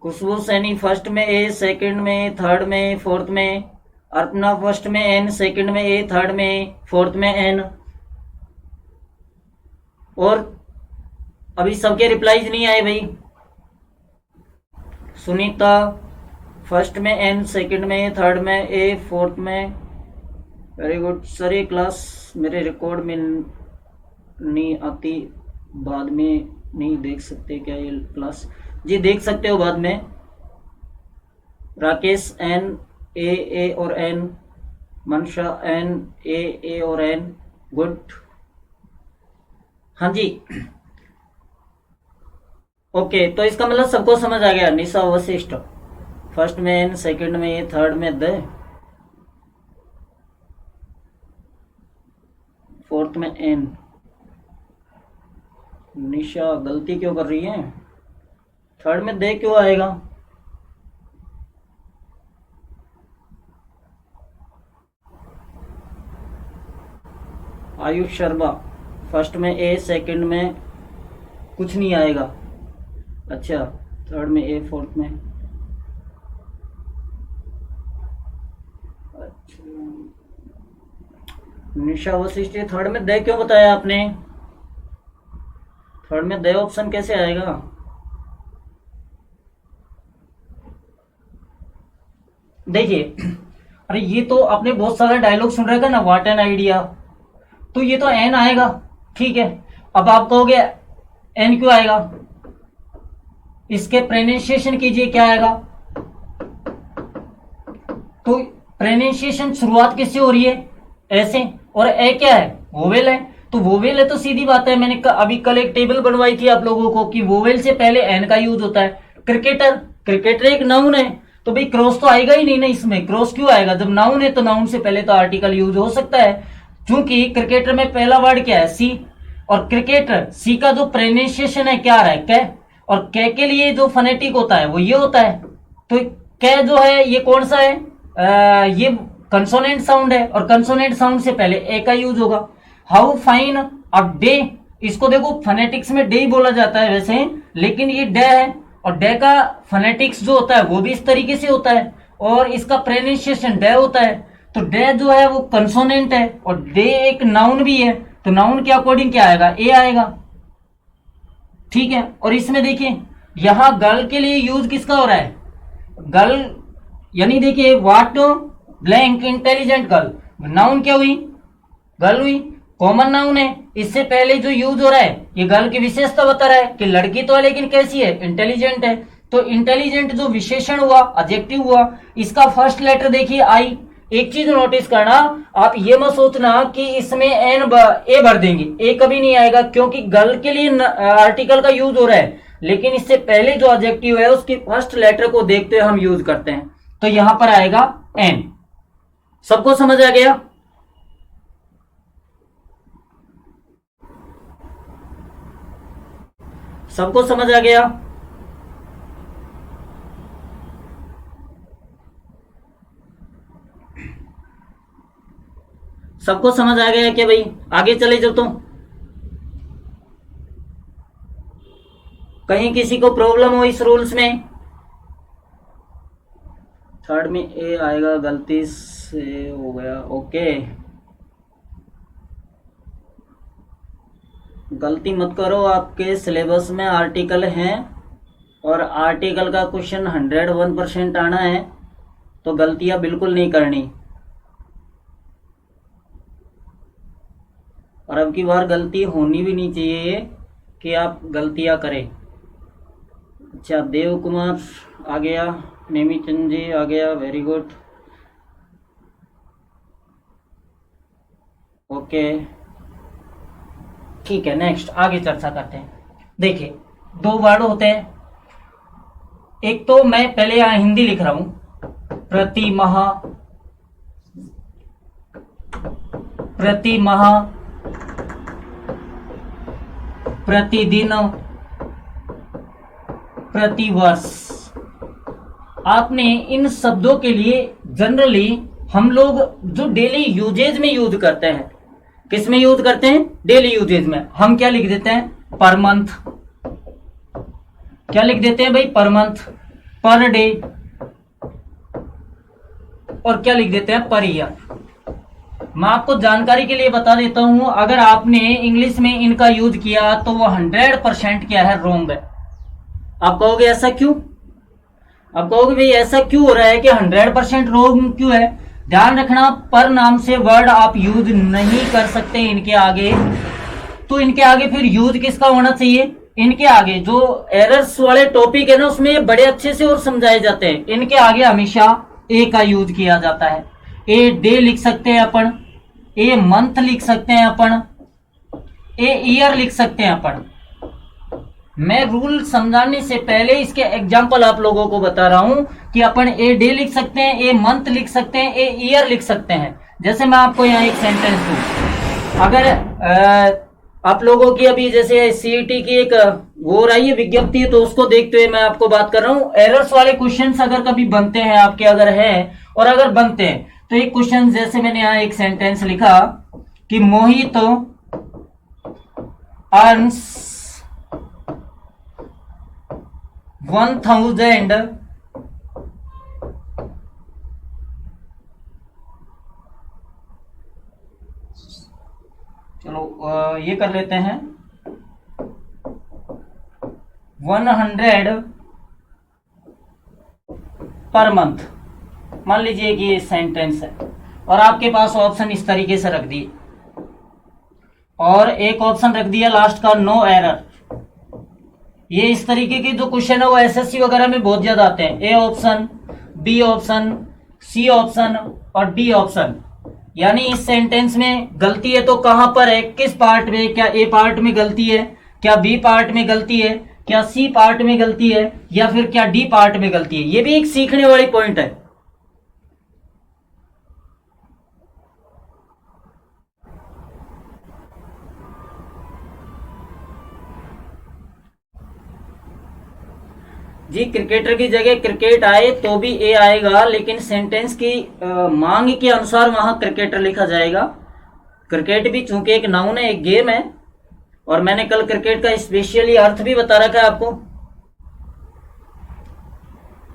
खुशबू सैनी, फर्स्ट में ए, सेकंड में, थर्ड में, फोर्थ में। अर्पना, फर्स्ट में एन, सेकंड में ए, थर्ड में, फोर्थ में एन। और अभी सबके रिप्लाईज नहीं आए भाई। सुनीता, फर्स्ट में एन, सेकंड में, थर्ड में ए, फोर्थ में। Very good sir. ये क्लास मेरे रिकॉर्ड में नहीं आती, बाद में नहीं देख सकते क्या ये क्लास? जी देख सकते हो बाद में। राकेश, एन, ए और एन। मनशा, एन, ए और एन। गुड, हाँ जी, ओके। तो इसका मतलब सबको समझ आ गया। निशा वशिष्ठ, फर्स्ट में एन, सेकंड में ए, थर्ड में द, फोर्थ में एन। निशा गलती क्यों कर रही है? थर्ड में दे क्यों आएगा? आयुष शर्मा, फर्स्ट में ए, सेकंड में कुछ नहीं आएगा। अच्छा, थर्ड में ए, फोर्थ में। अच्छा, निशा वशिष्ठ, थर्ड में दे क्यों बताया आपने? थर्ड में दे ऑप्शन कैसे आएगा? देखिए, अरे ये तो आपने बहुत सारा डायलॉग सुन रखा ना, व्हाट एन आइडिया, तो ये तो एन आएगा, ठीक है। अब आप कहोगे एन क्यों आएगा? इसके प्रोनाउंसिएशन कीजिए, क्या आएगा? तो प्रोनाउंसिएशन शुरुआत किससे हो रही है? ऐसे। और ए क्या है? वोवेल है। तो वोवेल है तो सीधी बात है, मैंने अभी कल एक टेबल बनवाई थी आप लोगों को कि वोवेल से पहले एन का यूज होता है। क्रिकेटर, क्रिकेटर एक नाउन है, तो भाई क्रॉस तो आएगा ही नहीं ना, इसमें क्रॉस क्यों आएगा? जब नाउन है तो नाउन से पहले तो आर्टिकल यूज हो सकता है। क्योंकि क्रिकेटर में पहला वर्ड क्या है? सी, और क्रिकेटर सी का जो प्रोनाउंसिएशन है क्या आ रहा है? कै, और कै के लिए जो फोनेटिक होता है वो ये होता है। तो कै जो है ये कौन सा है? ये कंसोनेंट साउंड है, और कंसोनेंट साउंड से पहले ए का यूज होगा। How fine. अब डे, इसको देखो फोनेटिक्स में डे ही बोला जाता है वैसे, लेकिन ये डे है, और डे का फोनेटिक्स जो होता है वो भी इस तरीके से होता है, और इसका प्रोनाउंसिएशन डे होता है। तो डे जो है वो कंसोनेंट है, और डे एक नाउन भी है, तो नाउन के अकॉर्डिंग क्या आएगा? ए आएगा। ठीक है, और इसमें देखिए यहां गर्ल के लिए यूज किसका हो रहा है? गर्ल, यानी देखिए what blank intelligent girl, noun क्या हुई? गर्ल हुई, कॉमन नाउन है। इससे पहले जो यूज हो रहा है ये गर्ल की विशेषता बता रहा है कि लड़की तो है लेकिन कैसी है? इंटेलिजेंट है। तो इंटेलिजेंट जो विशेषण हुआ, एडजेक्टिव हुआ, इसका फर्स्ट लेटर देखिए आई। एक चीज नोटिस करना, आप ये मत सोचना कि इसमें ए भर देंगे, ए कभी नहीं आएगा, क्योंकि गर्ल के लिए आर्टिकल का यूज हो रहा है, लेकिन इससे पहले जो एडजेक्टिव है उसकी फर्स्ट लेटर को देखते हुए हम यूज करते हैं। तो यहां पर आएगा एन। सबको समझ आ गया? सबको समझ आ गया? सबको समझ आ गया क्या भाई? आगे चले चल तो कहीं किसी को प्रॉब्लम हो इस रूल्स में? थर्ड में ए आएगा, गलती से हो गया। ओके, गलती मत करो, आपके सिलेबस में आर्टिकल हैं, और आर्टिकल का क्वेश्चन 101% आना है, तो गलतियां बिल्कुल नहीं करनी। और अब की बार गलती होनी भी नहीं चाहिए कि आप गलतियां करें। अच्छा, देव कुमार आ गया, नेमीचंद जी आ गया, वेरी गुड। ओके, ठीक है, नेक्स्ट आगे चर्चा करते हैं। देखिए दो वर्ड होते हैं, एक तो मैं पहले यहां हिंदी लिख रहा हूं, प्रतिमाह, प्रतिमाह, प्रतिदिन, प्रतिवर्ष। आपने इन शब्दों के लिए जनरली हम लोग जो डेली यूजेज में यूज करते हैं, किस में यूज करते हैं? डेली यूजेज में। हम क्या लिख देते हैं? Per month. क्या लिख देते हैं भाई? पर मंथ, पर डे, और क्या लिख देते हैं? Per year. मैं आपको जानकारी के लिए बता देता हूं, अगर आपने इंग्लिश में इनका यूज किया तो वो 100% क्या है? रॉन्ग है। आप कहोगे ऐसा क्यों? आप कहोगे भाई ऐसा क्यों हो रहा है कि 100% रॉन्ग क्यों है? ध्यान रखना, पर नाम से वर्ड आप यूज नहीं कर सकते इनके आगे। तो इनके आगे फिर यूज किसका होना चाहिए? इनके आगे जो एरर्स वाले टॉपिक है ना, उसमें बड़े अच्छे से और समझाए जाते हैं। इनके आगे हमेशा ए का यूज किया जाता है। ए डे लिख सकते हैं अपन, ए मंथ लिख सकते हैं अपन, ए ईयर लिख सकते हैं अपन। मैं रूल समझाने से पहले इसके एग्जाम्पल आप लोगों को बता रहा हूं कि अपन ए डे लिख सकते हैं, ए मंथ लिख सकते हैं, ए ईयर लिख सकते हैं। जैसे मैं आपको यहाँ एक सेंटेंस दूं, अगर आप लोगों की अभी जैसे सीईटी की एक वो रही है विज्ञप्ति, तो उसको देखते हुए मैं आपको बात कर रहा हूँ। एरर्स वाले क्वेश्चंस अगर कभी बनते हैं आपके, अगर है और अगर बनते हैं, तो एक क्वेश्चन जैसे मैंने यहाँ एक सेंटेंस लिखा कि मोहित अर्न्स 1000 चलो ये कर लेते हैं 100 पर मंथ। मान लीजिए कि ये सेंटेंस है, और आपके पास ऑप्शन इस तरीके से रख दिए, और एक ऑप्शन रख दिया लास्ट का नो एरर। ये इस तरीके के जो क्वेश्चन है वो एसएससी वगैरह में बहुत ज्यादा आते हैं। A option, B option, C option और डी ऑप्शन। यानी इस सेंटेंस में गलती है तो कहां पर है, किस पार्ट में? क्या ए पार्ट में गलती है, क्या बी पार्ट में गलती है, क्या सी पार्ट में गलती है या फिर क्या डी पार्ट में गलती है, ये भी एक सीखने वाली पॉइंट है। जी क्रिकेटर की जगह क्रिकेट आए तो भी ए आएगा, लेकिन सेंटेंस की मांग के अनुसार वहां क्रिकेटर लिखा जाएगा। क्रिकेट भी चूंकि एक नाउन है, एक गेम है, और मैंने कल क्रिकेट का स्पेशली अर्थ भी बता रखा है आपको।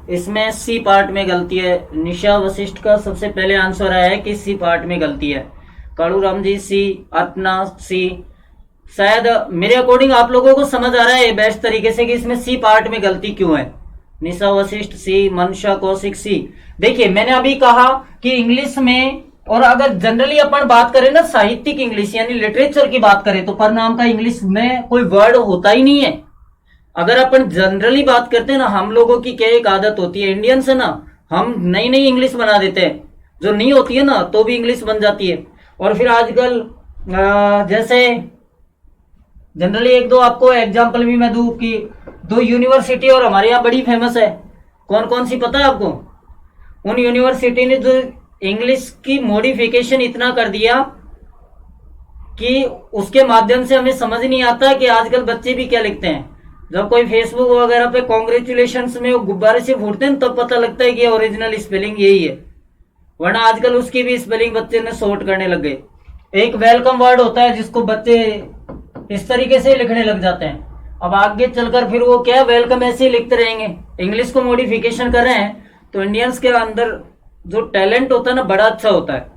इसमें सी पार्ट में गलती है। निशा वशिष्ठ का सबसे पहले आंसर आया है कि सी पार्ट में गलती है। कालू राम जी सी, अपना सी। शायद मेरे अकॉर्डिंग आप लोगों को समझ आ रहा है बेस्ट तरीके से कि इसमें सी पार्ट में गलती क्यों है। निशा वशिष्ठ सी, मनशा कौशिक सी। देखिए मैंने अभी कहा कि इंग्लिश में, और अगर जनरली अपन बात करें ना साहित्यिक इंग्लिश यानी लिटरेचर की बात करें, तो पर नाम का इंग्लिश में कोई वर्ड होता ही नहीं है। अगर अपन जनरली बात करते हैं ना, हम लोगों की क्या एक आदत होती है इंडियन से ना, हम नई नई इंग्लिश बना देते हैं, जो नहीं होती है ना तो भी इंग्लिश बन जाती है। और फिर आजकल जैसे जनरली एक दो आपको एग्जांपल भी मैं दूं कि दो यूनिवर्सिटी और हमारे यहाँ बड़ी फेमस है, कौन कौन सी पता है आपको? उन यूनिवर्सिटी ने जो इंग्लिश की मॉडिफिकेशन इतना कर दिया कि उसके माध्यम से हमें समझ नहीं आता कि आजकल बच्चे भी क्या लिखते हैं। जब कोई फेसबुक वगैरह पे कॉन्ग्रेचुलेशंस में वो गुब्बारे से फूटते हैं तब पता लगता है कि ओरिजिनल स्पेलिंग यही है, वरना आजकल उसकी भी स्पेलिंग बच्चे ने शॉर्ट करने लग गए। एक वेलकम वर्ड होता है जिसको बच्चे इस तरीके से लिखने लग जाते हैं। अब आगे चलकर फिर वो क्या वेलकम ऐसे ही लिखते रहेंगे, इंग्लिश को मॉडिफिकेशन कर रहे हैं। तो इंडियंस के अंदर जो टैलेंट होता है ना बड़ा अच्छा होता है।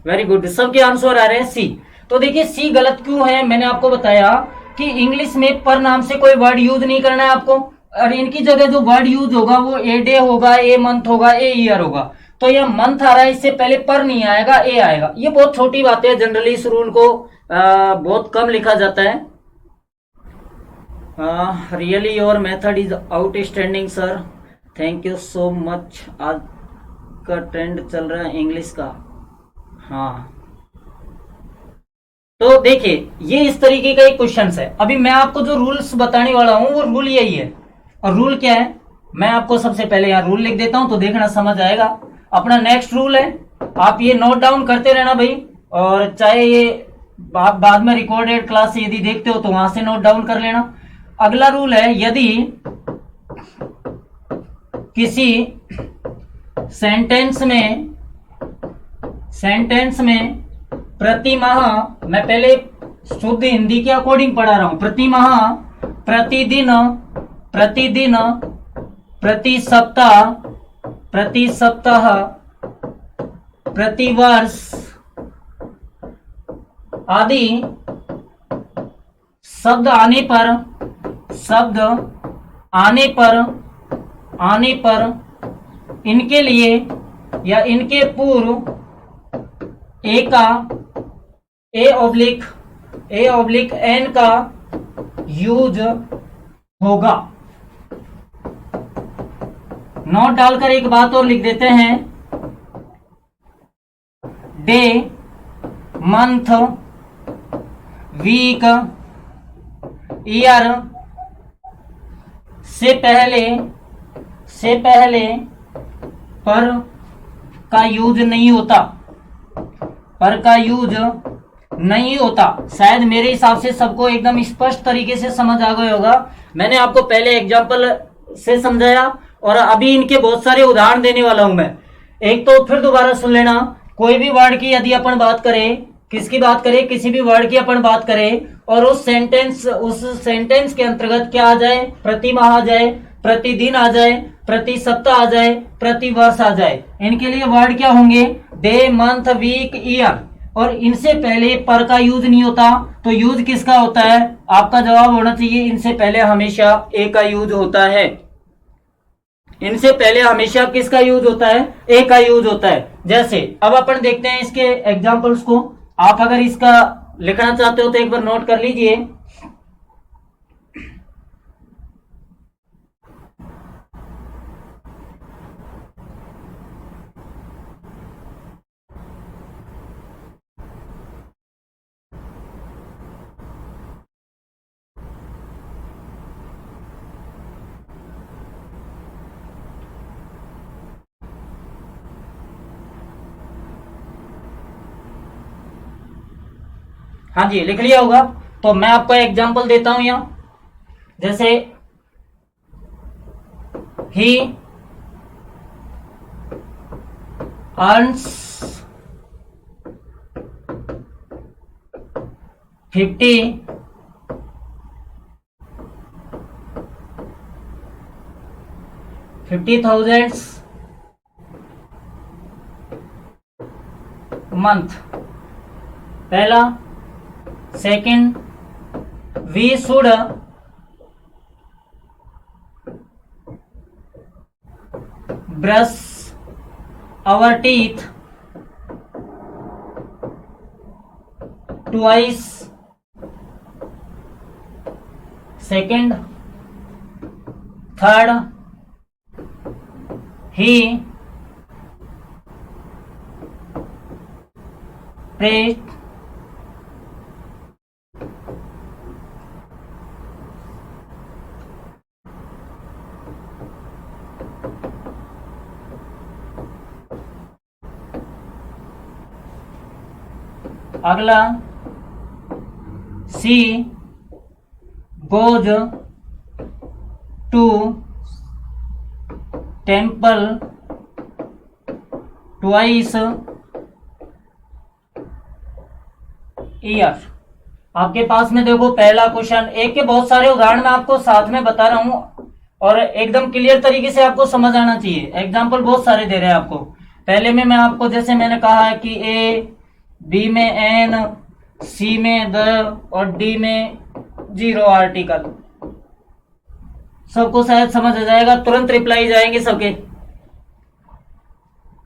वेरी गुड, सबके आंसर आ रहे हैं सी। तो देखिए सी गलत क्यों है, मैंने आपको बताया कि इंग्लिश में पर नाम से कोई वर्ड यूज नहीं करना है आपको, और इनकी जगह जो वर्ड यूज होगा वो ए डे होगा, ए मंथ होगा, ए ईयर होगा। तो यह मंथ आ रहा है, इससे पहले पर नहीं आएगा, ए आएगा। ये बहुत छोटी बात है, जनरली इस रूल को बहुत कम लिखा जाता है। Really your method is outstanding sir, thank you so much. आज का ट्रेंड चल रहा है इंग्लिश का। हाँ तो देखिए ये इस तरीके का एक क्वेश्चन है। अभी मैं आपको जो रूल्स बताने वाला हूं वो रूल यही है। और रूल क्या है, मैं आपको सबसे पहले यहाँ रूल लिख देता हूं तो देखना समझ आएगा। अपना नेक्स्ट रूल है, आप ये नोट डाउन करते रहना भाई, और चाहे ये आप बाद में रिकॉर्डेड क्लास यदि देखते हो तो वहां से नोट डाउन कर लेना। अगला रूल है, यदि किसी सेंटेंस में प्रति माह, मैं पहले शुद्ध हिंदी के अकॉर्डिंग पढ़ा रहा हूं, प्रति माह, प्रतिदिन, प्रति सप्ताह, प्रति वर्ष आदि शब्द आने पर इनके लिए या इनके पूर्व ए ऑब्लिक एन का यूज होगा। नोट डालकर एक बात और लिख देते हैं, डे, मंथ, वीक, ईयर से पहले पर का यूज नहीं होता, पर का यूज नहीं होता। शायद मेरे हिसाब से सबको एकदम स्पष्ट तरीके से समझ आ गया होगा। मैंने आपको पहले एग्जांपल से समझाया और अभी इनके बहुत सारे उदाहरण देने वाला हूं मैं। एक तो फिर दोबारा सुन लेना, कोई भी वर्ड की यदि अपन बात करें, किसकी बात करें, किसी भी वर्ड की अपन बात करें और उस सेंटेंस के अंतर्गत क्या आ जाए, प्रति माह आ जाए, प्रतिदिन आ जाए, प्रति सप्ताह आ जाए, प्रति वर्ष आ जाए, इनके लिए वर्ड क्या होंगे, डे, मंथ, वीक, ईयर। और इनसे पहले पर का यूज नहीं होता, तो यूज किसका होता है? आपका जवाब होना चाहिए इनसे पहले हमेशा ए का यूज होता है। इनसे पहले हमेशा किसका यूज होता है? ए का यूज होता है। जैसे अब अपन देखते हैं इसके एग्जांपल्स को। आप अगर इसका लिखना चाहते हो तो एक बार नोट कर लीजिए। हाँ जी लिख लिया होगा। तो मैं आपको एग्जांपल देता हूं यहां, जैसे ही अर्न्स 50,000 मंथ। पहला, second, we should brush our teeth twice. Second, third, he prayed अगला, she goes to temple twice year. आपके पास में देखो पहला क्वेश्चन, एक के बहुत सारे उदाहरण मैं आपको साथ में बता रहा हूं और एकदम क्लियर तरीके से आपको समझ आना चाहिए। एग्जाम्पल बहुत सारे दे रहे हैं आपको। पहले में मैं आपको जैसे मैंने कहा है कि ए, बी में एन, सी में द और डी में 0 आर्टिकल। सबको शायद समझ आ जाएगा, तुरंत रिप्लाई जाएंगे सबके।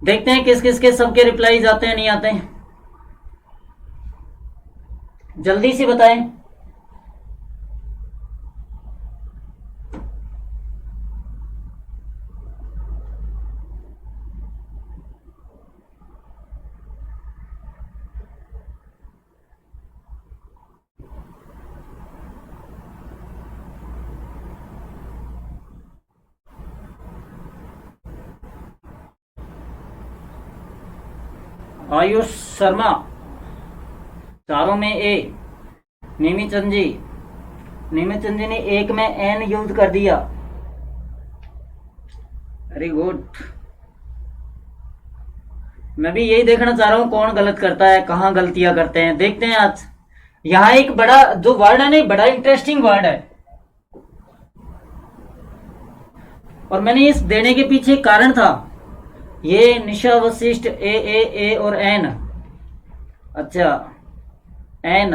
देखते हैं किस किस के सबके रिप्लाई जाते हैं नहीं आते हैं, जल्दी से बताएं। आयुष शर्मा, चारों में ए। निमिचंद जी ने एक में एन यूज कर दिया, वेरी गुड। मैं भी यही देखना चाह रहा हूं कौन गलत करता है, कहां गलतियां करते हैं। देखते हैं आज। यहां एक बड़ा जो वर्ड है ना, बड़ा इंटरेस्टिंग वर्ड है और मैंने इस देने के पीछे कारण था। ये निशा वशिष्ठ ए और एन। अच्छा एन।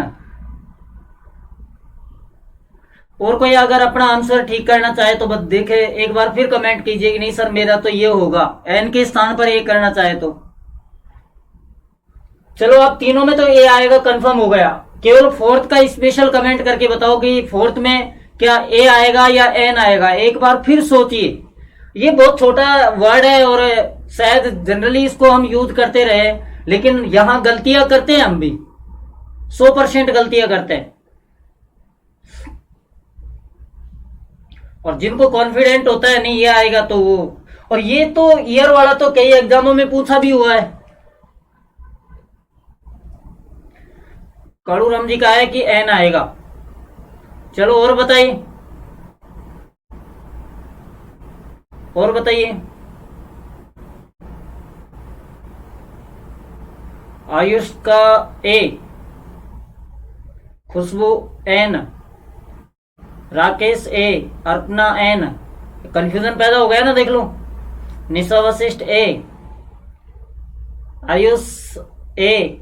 और कोई अगर अपना आंसर ठीक करना चाहे तो बस देखे, एक बार फिर कमेंट कीजिए कि नहीं सर मेरा तो ये होगा, एन के स्थान पर ए करना चाहे तो। चलो अब तीनों में तो ए आएगा, कंफर्म हो गया। केवल फोर्थ का स्पेशल कमेंट करके बताओ कि फोर्थ में क्या ए आएगा या एन आएगा। एक बार फिर सोचिए, ये बहुत छोटा वर्ड है और शायद जनरली इसको हम यूज करते रहे, लेकिन यहां गलतियां करते हैं हम भी, 100% गलतियां करते हैं। और जिनको कॉन्फिडेंट होता है नहीं ये आएगा तो वो, और ये तो ईयर वाला तो कई एग्जामों में पूछा भी हुआ है। काड़ूराम जी का है कि एन आएगा। चलो और बताइए, और बताइए। आयुष का ए, खुशबू एन, राकेश ए, अर्पना एन। कंफ्यूजन पैदा हो गया ना, देख लो। निशा वशिष्ठ ए, आयुष ए।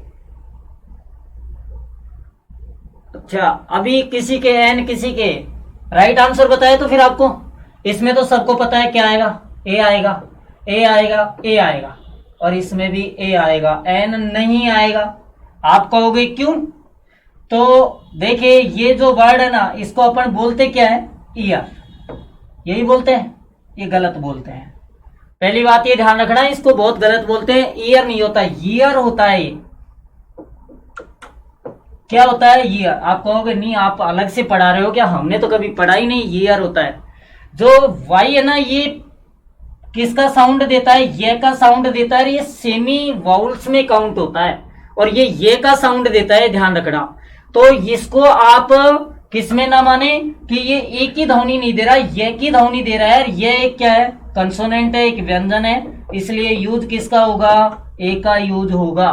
अच्छा अभी किसी के एन किसी के राइट आंसर बताए तो फिर आपको इसमें तो सबको पता है क्या आएगा, ए आएगा, ए आएगा, ए आएगा और इसमें भी ए आएगा, एन नहीं आएगा। आप कहोगे क्यों? तो देखिए ये जो वर्ड है ना, इसको अपन बोलते क्या है, ईयर। यही बोलते हैं, ये गलत बोलते हैं। पहली बात ये ध्यान रखना है, इसको बहुत गलत बोलते हैं। ईयर नहीं होता, ईयर होता है। ये क्या होता है, ईयर। आप कहोगे नहीं आप अलग से पढ़ा रहे हो क्या, हमने तो कभी पढ़ा ही नहीं। ईयर होता है। जो वाई है ना, ये किसका साउंड देता है, ये का साउंड देता है। ये सेमी वाउल्स में काउंट होता है और ये का साउंड देता है, ध्यान रखना। तो इसको आप किसमें ना माने कि ये एक ही ध्वनि नहीं दे रहा, ये की ध्वनि दे रहा है। ये एक क्या है, कंसोनेंट है, एक व्यंजन है, इसलिए यूज किसका होगा, ए का यूज होगा।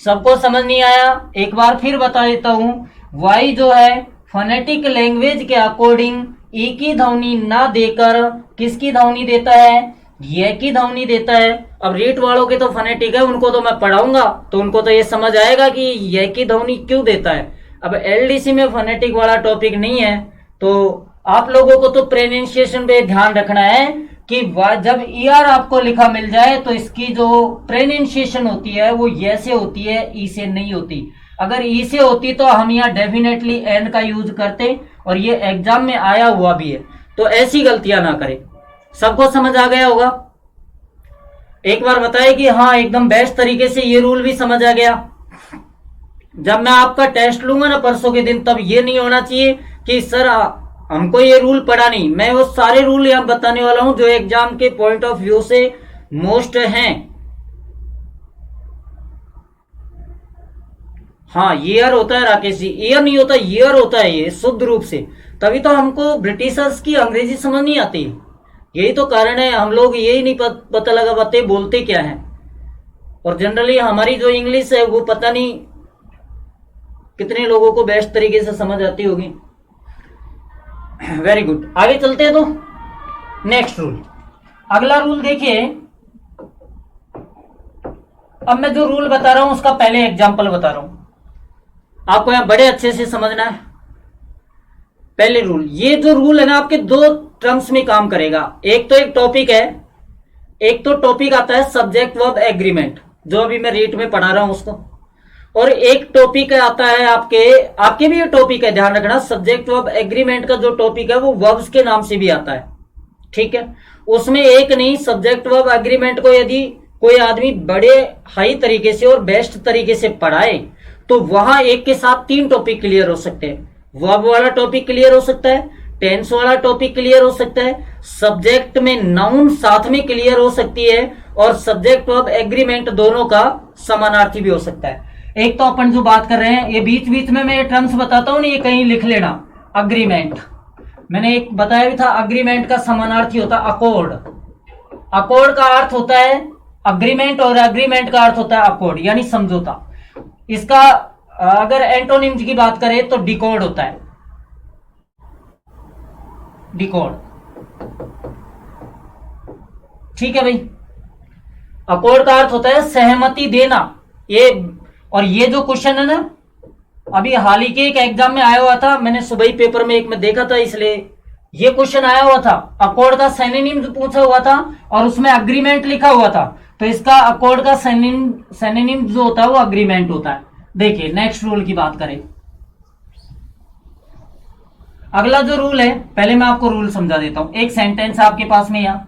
सबको समझ नहीं आया, एक बार फिर बता देता हूं। वाई जो है फोनेटिक लैंग्वेज के अकॉर्डिंग ई की ध्वनि ना देकर किसकी ध्वनि देता है, ये की ध्वनि देता है। अब रीट वालों के तो फोनेटिक है, उनको तो मैं पढ़ाऊंगा, तो उनको तो ये समझ आएगा कि ये की ध्वनि क्यों देता है। अब एलडीसी में फोनेटिक वाला टॉपिक नहीं है, तो आप लोगों को तो प्रोनाउंसिएशन पे ध्यान रखना है कि जब ईआर आपको लिखा मिल जाए तो इसकी जो प्रोनाउंसिएशन होती है वो ये से होती है, ई से नहीं होती। अगर ई से होती तो हम यहाँ डेफिनेटली एन का यूज करते, और ये एग्जाम में आया हुआ भी है, तो ऐसी गलतियां ना करें। सबको समझ आ गया होगा? एक बार बताए कि हाँ एकदम बेस्ट तरीके से ये रूल भी समझ आ गया। जब मैं आपका टेस्ट लूंगा ना परसों के दिन, तब ये नहीं होना चाहिए कि सर हमको ये रूल पढ़ा नहीं। मैं वो सारे रूल यहां बताने वाला हूं जो एग्जाम के पॉइंट ऑफ व्यू से मोस्ट हैं। हाँ ईयर होता है राकेश जी, ईयर नहीं होता, ईयर होता है ये शुद्ध रूप से। तभी तो हमको ब्रिटिशर्स की अंग्रेजी समझ नहीं आती, यही तो कारण है। हम लोग यही नहीं पता लगा पाते बोलते क्या है, और जनरली हमारी जो इंग्लिश है वो पता नहीं कितने लोगों को बेस्ट तरीके से समझ आती होगी। वेरी गुड, आगे चलते हैं। तो नेक्स्ट रूल, अगला रूल देखिए। अब मैं जो रूल बता रहा हूं उसका पहले एग्जांपल बता रहा हूं, आपको यहां बड़े अच्छे से समझना है। पहले रूल, ये जो रूल है ना आपके दो टर्म्स में काम करेगा। एक तो एक टॉपिक है, एक तो टॉपिक आता है सब्जेक्ट वर्ब एग्रीमेंट, जो अभी मैं रीट में पढ़ा रहा हूं उसको, और एक टॉपिक आता है आपके भी ये टॉपिक है, ध्यान रखना। सब्जेक्ट वर्ब एग्रीमेंट का जो टॉपिक है वो वर्ब्स के नाम से भी आता है, ठीक है। उसमें एक नहीं, सब्जेक्ट वर्ब एग्रीमेंट को यदि कोई आदमी बड़े हाई तरीके से और बेस्ट तरीके से पढ़ाए तो वहां एक के साथ 3 टॉपिक क्लियर हो सकते हैं। वर्ब वाला टॉपिक क्लियर हो सकता है, टेंस वाला टॉपिक क्लियर हो सकता है, सब्जेक्ट में नाउन साथ में क्लियर हो सकती है, और सब्जेक्ट वर्ब एग्रीमेंट दोनों का समानार्थी भी हो सकता है। एक तो अपन जो बात कर रहे हैं, ये बीच बीच में मैं टर्म्स बताता हूं ना, ये कहीं लिख लेना। अग्रीमेंट, मैंने एक बताया भी था, अग्रीमेंट का समानार्थी होता है अकॉर्ड। अकॉर्ड का अर्थ होता है अग्रीमेंट, और एग्रीमेंट का अर्थ होता है अकॉर्ड, यानी समझौता। इसका अगर एंटोनिम्स की बात करें तो डिकॉर्ड होता है, डिकॉर्ड, ठीक है भाई। अकॉर्ड का अर्थ होता है सहमति देना। और ये जो क्वेश्चन है ना, अभी हाल ही के एक एग्जाम में आया हुआ था, मैंने सुबह ही पेपर में एक में देखा था, इसलिए ये क्वेश्चन आया हुआ था। अकॉर्ड का सिनोनिम पूछा हुआ था और उसमें अग्रीमेंट लिखा हुआ था, तो इसका अकॉर्ड का सिनोनिम जो होता है वो अग्रीमेंट होता है। देखिए नेक्स्ट रूल की बात करें, अगला जो रूल है, पहले मैं आपको रूल समझा देता हूं। एक सेंटेंस आपके पास में यहां,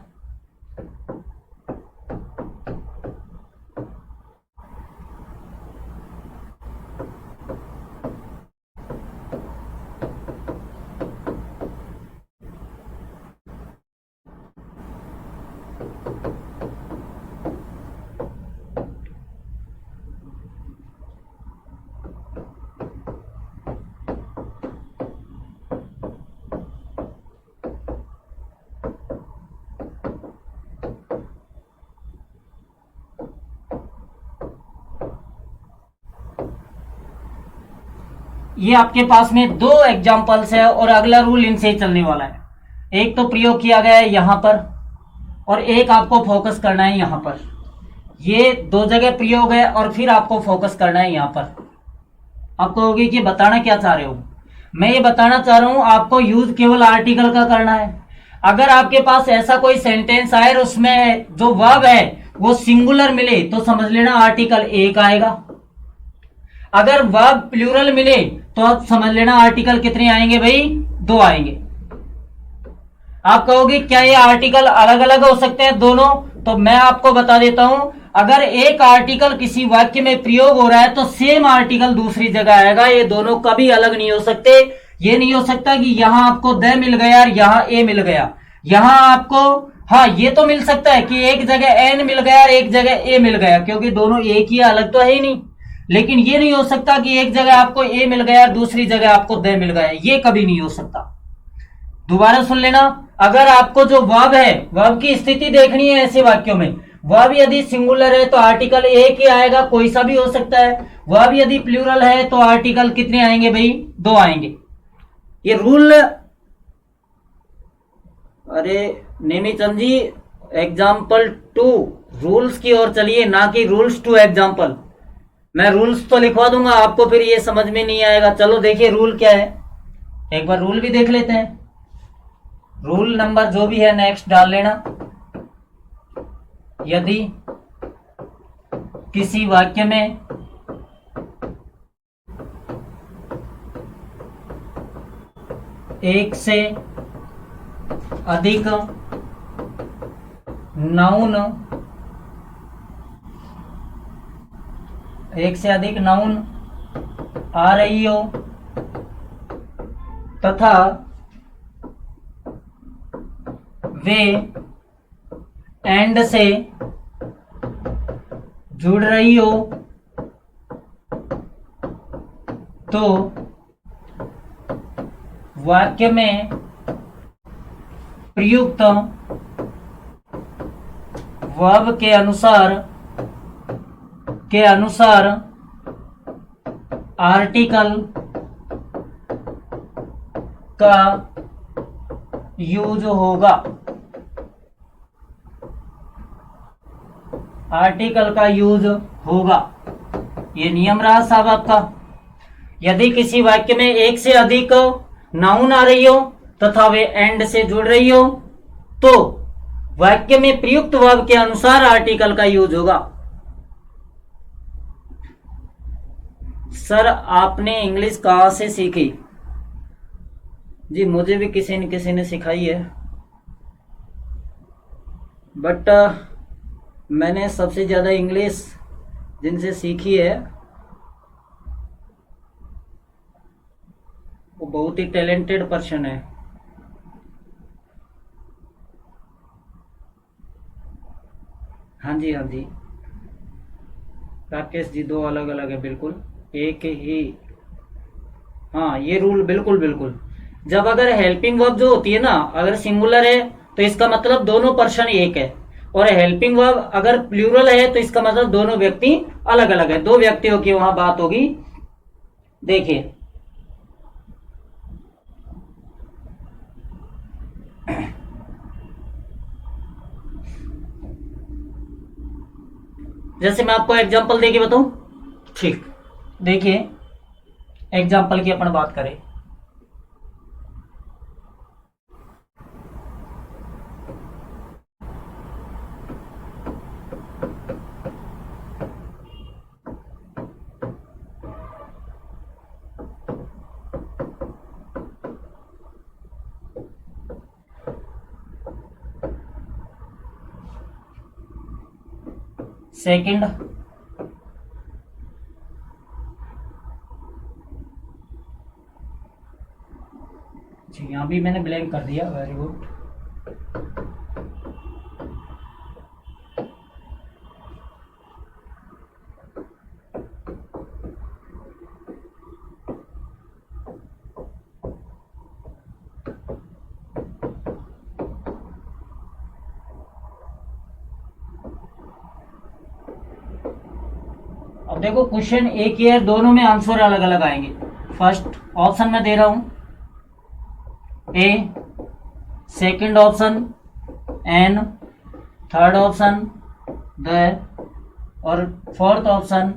ये आपके पास में 2 एग्जाम्पल्स है और अगला रूल इनसे ही चलने वाला है। एक तो प्रयोग किया गया है यहां पर, और एक आपको फोकस करना है यहां पर। ये 2 जगह प्रयोग है और फिर आपको फोकस करना है यहां पर। आपको होगी कि बताना क्या चाह रहे हो, मैं ये बताना चाह रहा हूं आपको यूज केवल आर्टिकल का करना है। अगर आपके पास ऐसा कोई सेंटेंस आए और उसमें जो वर्ब है वो सिंगुलर मिले तो समझ लेना आर्टिकल एक आएगा। अगर वर्ब प्लूरल मिले तो आप समझ लेना आर्टिकल कितने आएंगे भाई, 2 आएंगे। आप कहोगे क्या ये आर्टिकल अलग अलग हो सकते हैं दोनों, तो मैं आपको बता देता हूं, अगर एक आर्टिकल किसी वाक्य में प्रयोग हो रहा है तो सेम आर्टिकल दूसरी जगह आएगा। ये दोनों कभी अलग नहीं हो सकते। ये नहीं हो सकता कि यहां आपको द मिल गया और यहां ए मिल गया। यहां आपको, हाँ ये तो मिल सकता है कि एक जगह एन मिल गया और एक जगह ए मिल गया, क्योंकि दोनों एक ही, अलग तो है ही नहीं। लेकिन ये नहीं हो सकता कि एक जगह आपको ए मिल गया दूसरी जगह आपको द मिल गया, ये कभी नहीं हो सकता। दोबारा सुन लेना, अगर आपको जो वर्ब है, वर्ब की स्थिति देखनी है ऐसे वाक्यों में, वर्ब यदि सिंगुलर है तो आर्टिकल एक ही आएगा, कोई सा भी हो सकता है। वर्ब यदि प्लूरल है तो आर्टिकल कितने आएंगे भाई, दो आएंगे। ये रूल, अरे नेमीचंद जी, एग्जाम्पल टू रूल्स की ओर चलिए, ना कि रूल्स टू एग्जाम्पल। मैं रूल्स तो लिखवा दूंगा आपको, फिर ये समझ में नहीं आएगा। चलो देखिए रूल क्या है, एक बार रूल भी देख लेते हैं। रूल नंबर जो भी है नेक्स्ट डाल लेना। यदि किसी वाक्य में एक से अधिक नाउन, एक से अधिक नाउन आ रही हो तथा वे एंड से जुड़ रही हो तो वाक्य में प्रयुक्त वर्ब के अनुसार आर्टिकल का यूज होगा। आर्टिकल का यूज होगा, ये नियम रहा साहब आपका। यदि किसी वाक्य में एक से अधिक नाउन आ रही हो तथा वे एंड से जुड़ रही हो तो वाक्य में प्रयुक्त वर्ब के अनुसार आर्टिकल का यूज होगा। सर आपने इंग्लिश कहां से सीखी? जी मुझे भी किसी ने सिखाई है, बट मैंने सबसे ज्यादा इंग्लिश जिनसे सीखी है वो बहुत ही टैलेंटेड पर्सन है। हाँ जी, हाँ जी राकेश जी, दो अलग अलग है बिल्कुल, एक ही। हाँ ये रूल बिल्कुल बिल्कुल, जब अगर हेल्पिंग वर्ब जो होती है ना, अगर सिंगुलर है तो इसका मतलब दोनों पर्सन एक है, और हेल्पिंग वर्ब अगर प्लूरल है तो इसका मतलब दोनों व्यक्ति अलग अलग है, दो व्यक्तियों की वहां बात होगी। देखिए जैसे मैं आपको एग्जांपल देके बताऊं, ठीक, देखिए एग्जांपल की अपन बात करें। सेकंड, यहां भी मैंने ब्लैंक कर दिया, वेरी गुड। अब देखो क्वेश्चन एक ही है, दोनों में आंसर अलग अलग आएंगे। फर्स्ट ऑप्शन में दे रहा हूं a, second option an, third option the, और फोर्थ ऑप्शन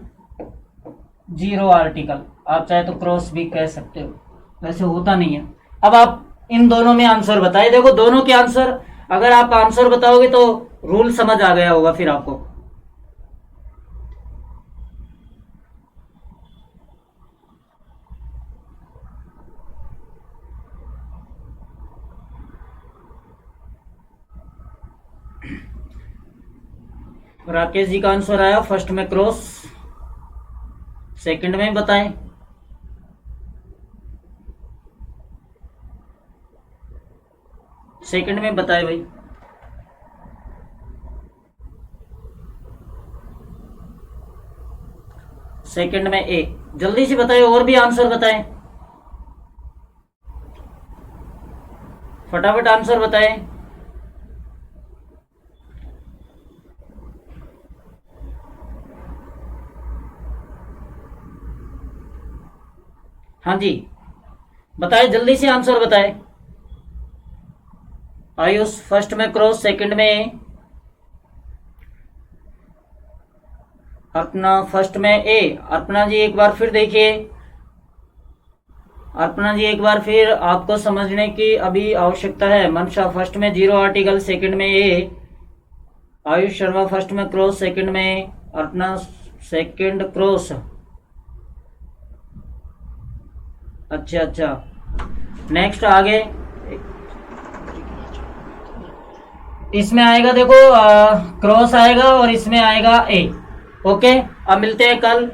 जीरो आर्टिकल। आप चाहे तो क्रॉस भी कह सकते हो, वैसे होता नहीं है। अब आप इन दोनों में आंसर बताए, देखो दोनों के आंसर, अगर आप आंसर बताओगे तो रूल समझ आ गया होगा फिर आपको। राकेश जी का आंसर आया फर्स्ट में क्रॉस, सेकंड में बताएं। सेकंड में बताए भाई। सेकंड में ए। जल्दी से बताएं, और भी आंसर बताएं, फटाफट आंसर बताएं। हाँ जी बताएं, जल्दी से आंसर बताएं। आयुष फर्स्ट में क्रॉस, सेकंड में ए। अर्पणा फर्स्ट में ए। अर्पणा जी एक बार फिर देखिए, अर्पणा जी एक बार फिर, आपको समझने की अभी आवश्यकता है। मनशा फर्स्ट में जीरो आर्टिकल, सेकंड में ए। आयुष शर्मा फर्स्ट में क्रॉस, सेकंड में। Arpana second cross. अच्छा अच्छा, नेक्स्ट आगे इसमें आएगा, देखो क्रॉस आएगा और इसमें आएगा ए। ओके, अब मिलते हैं कल।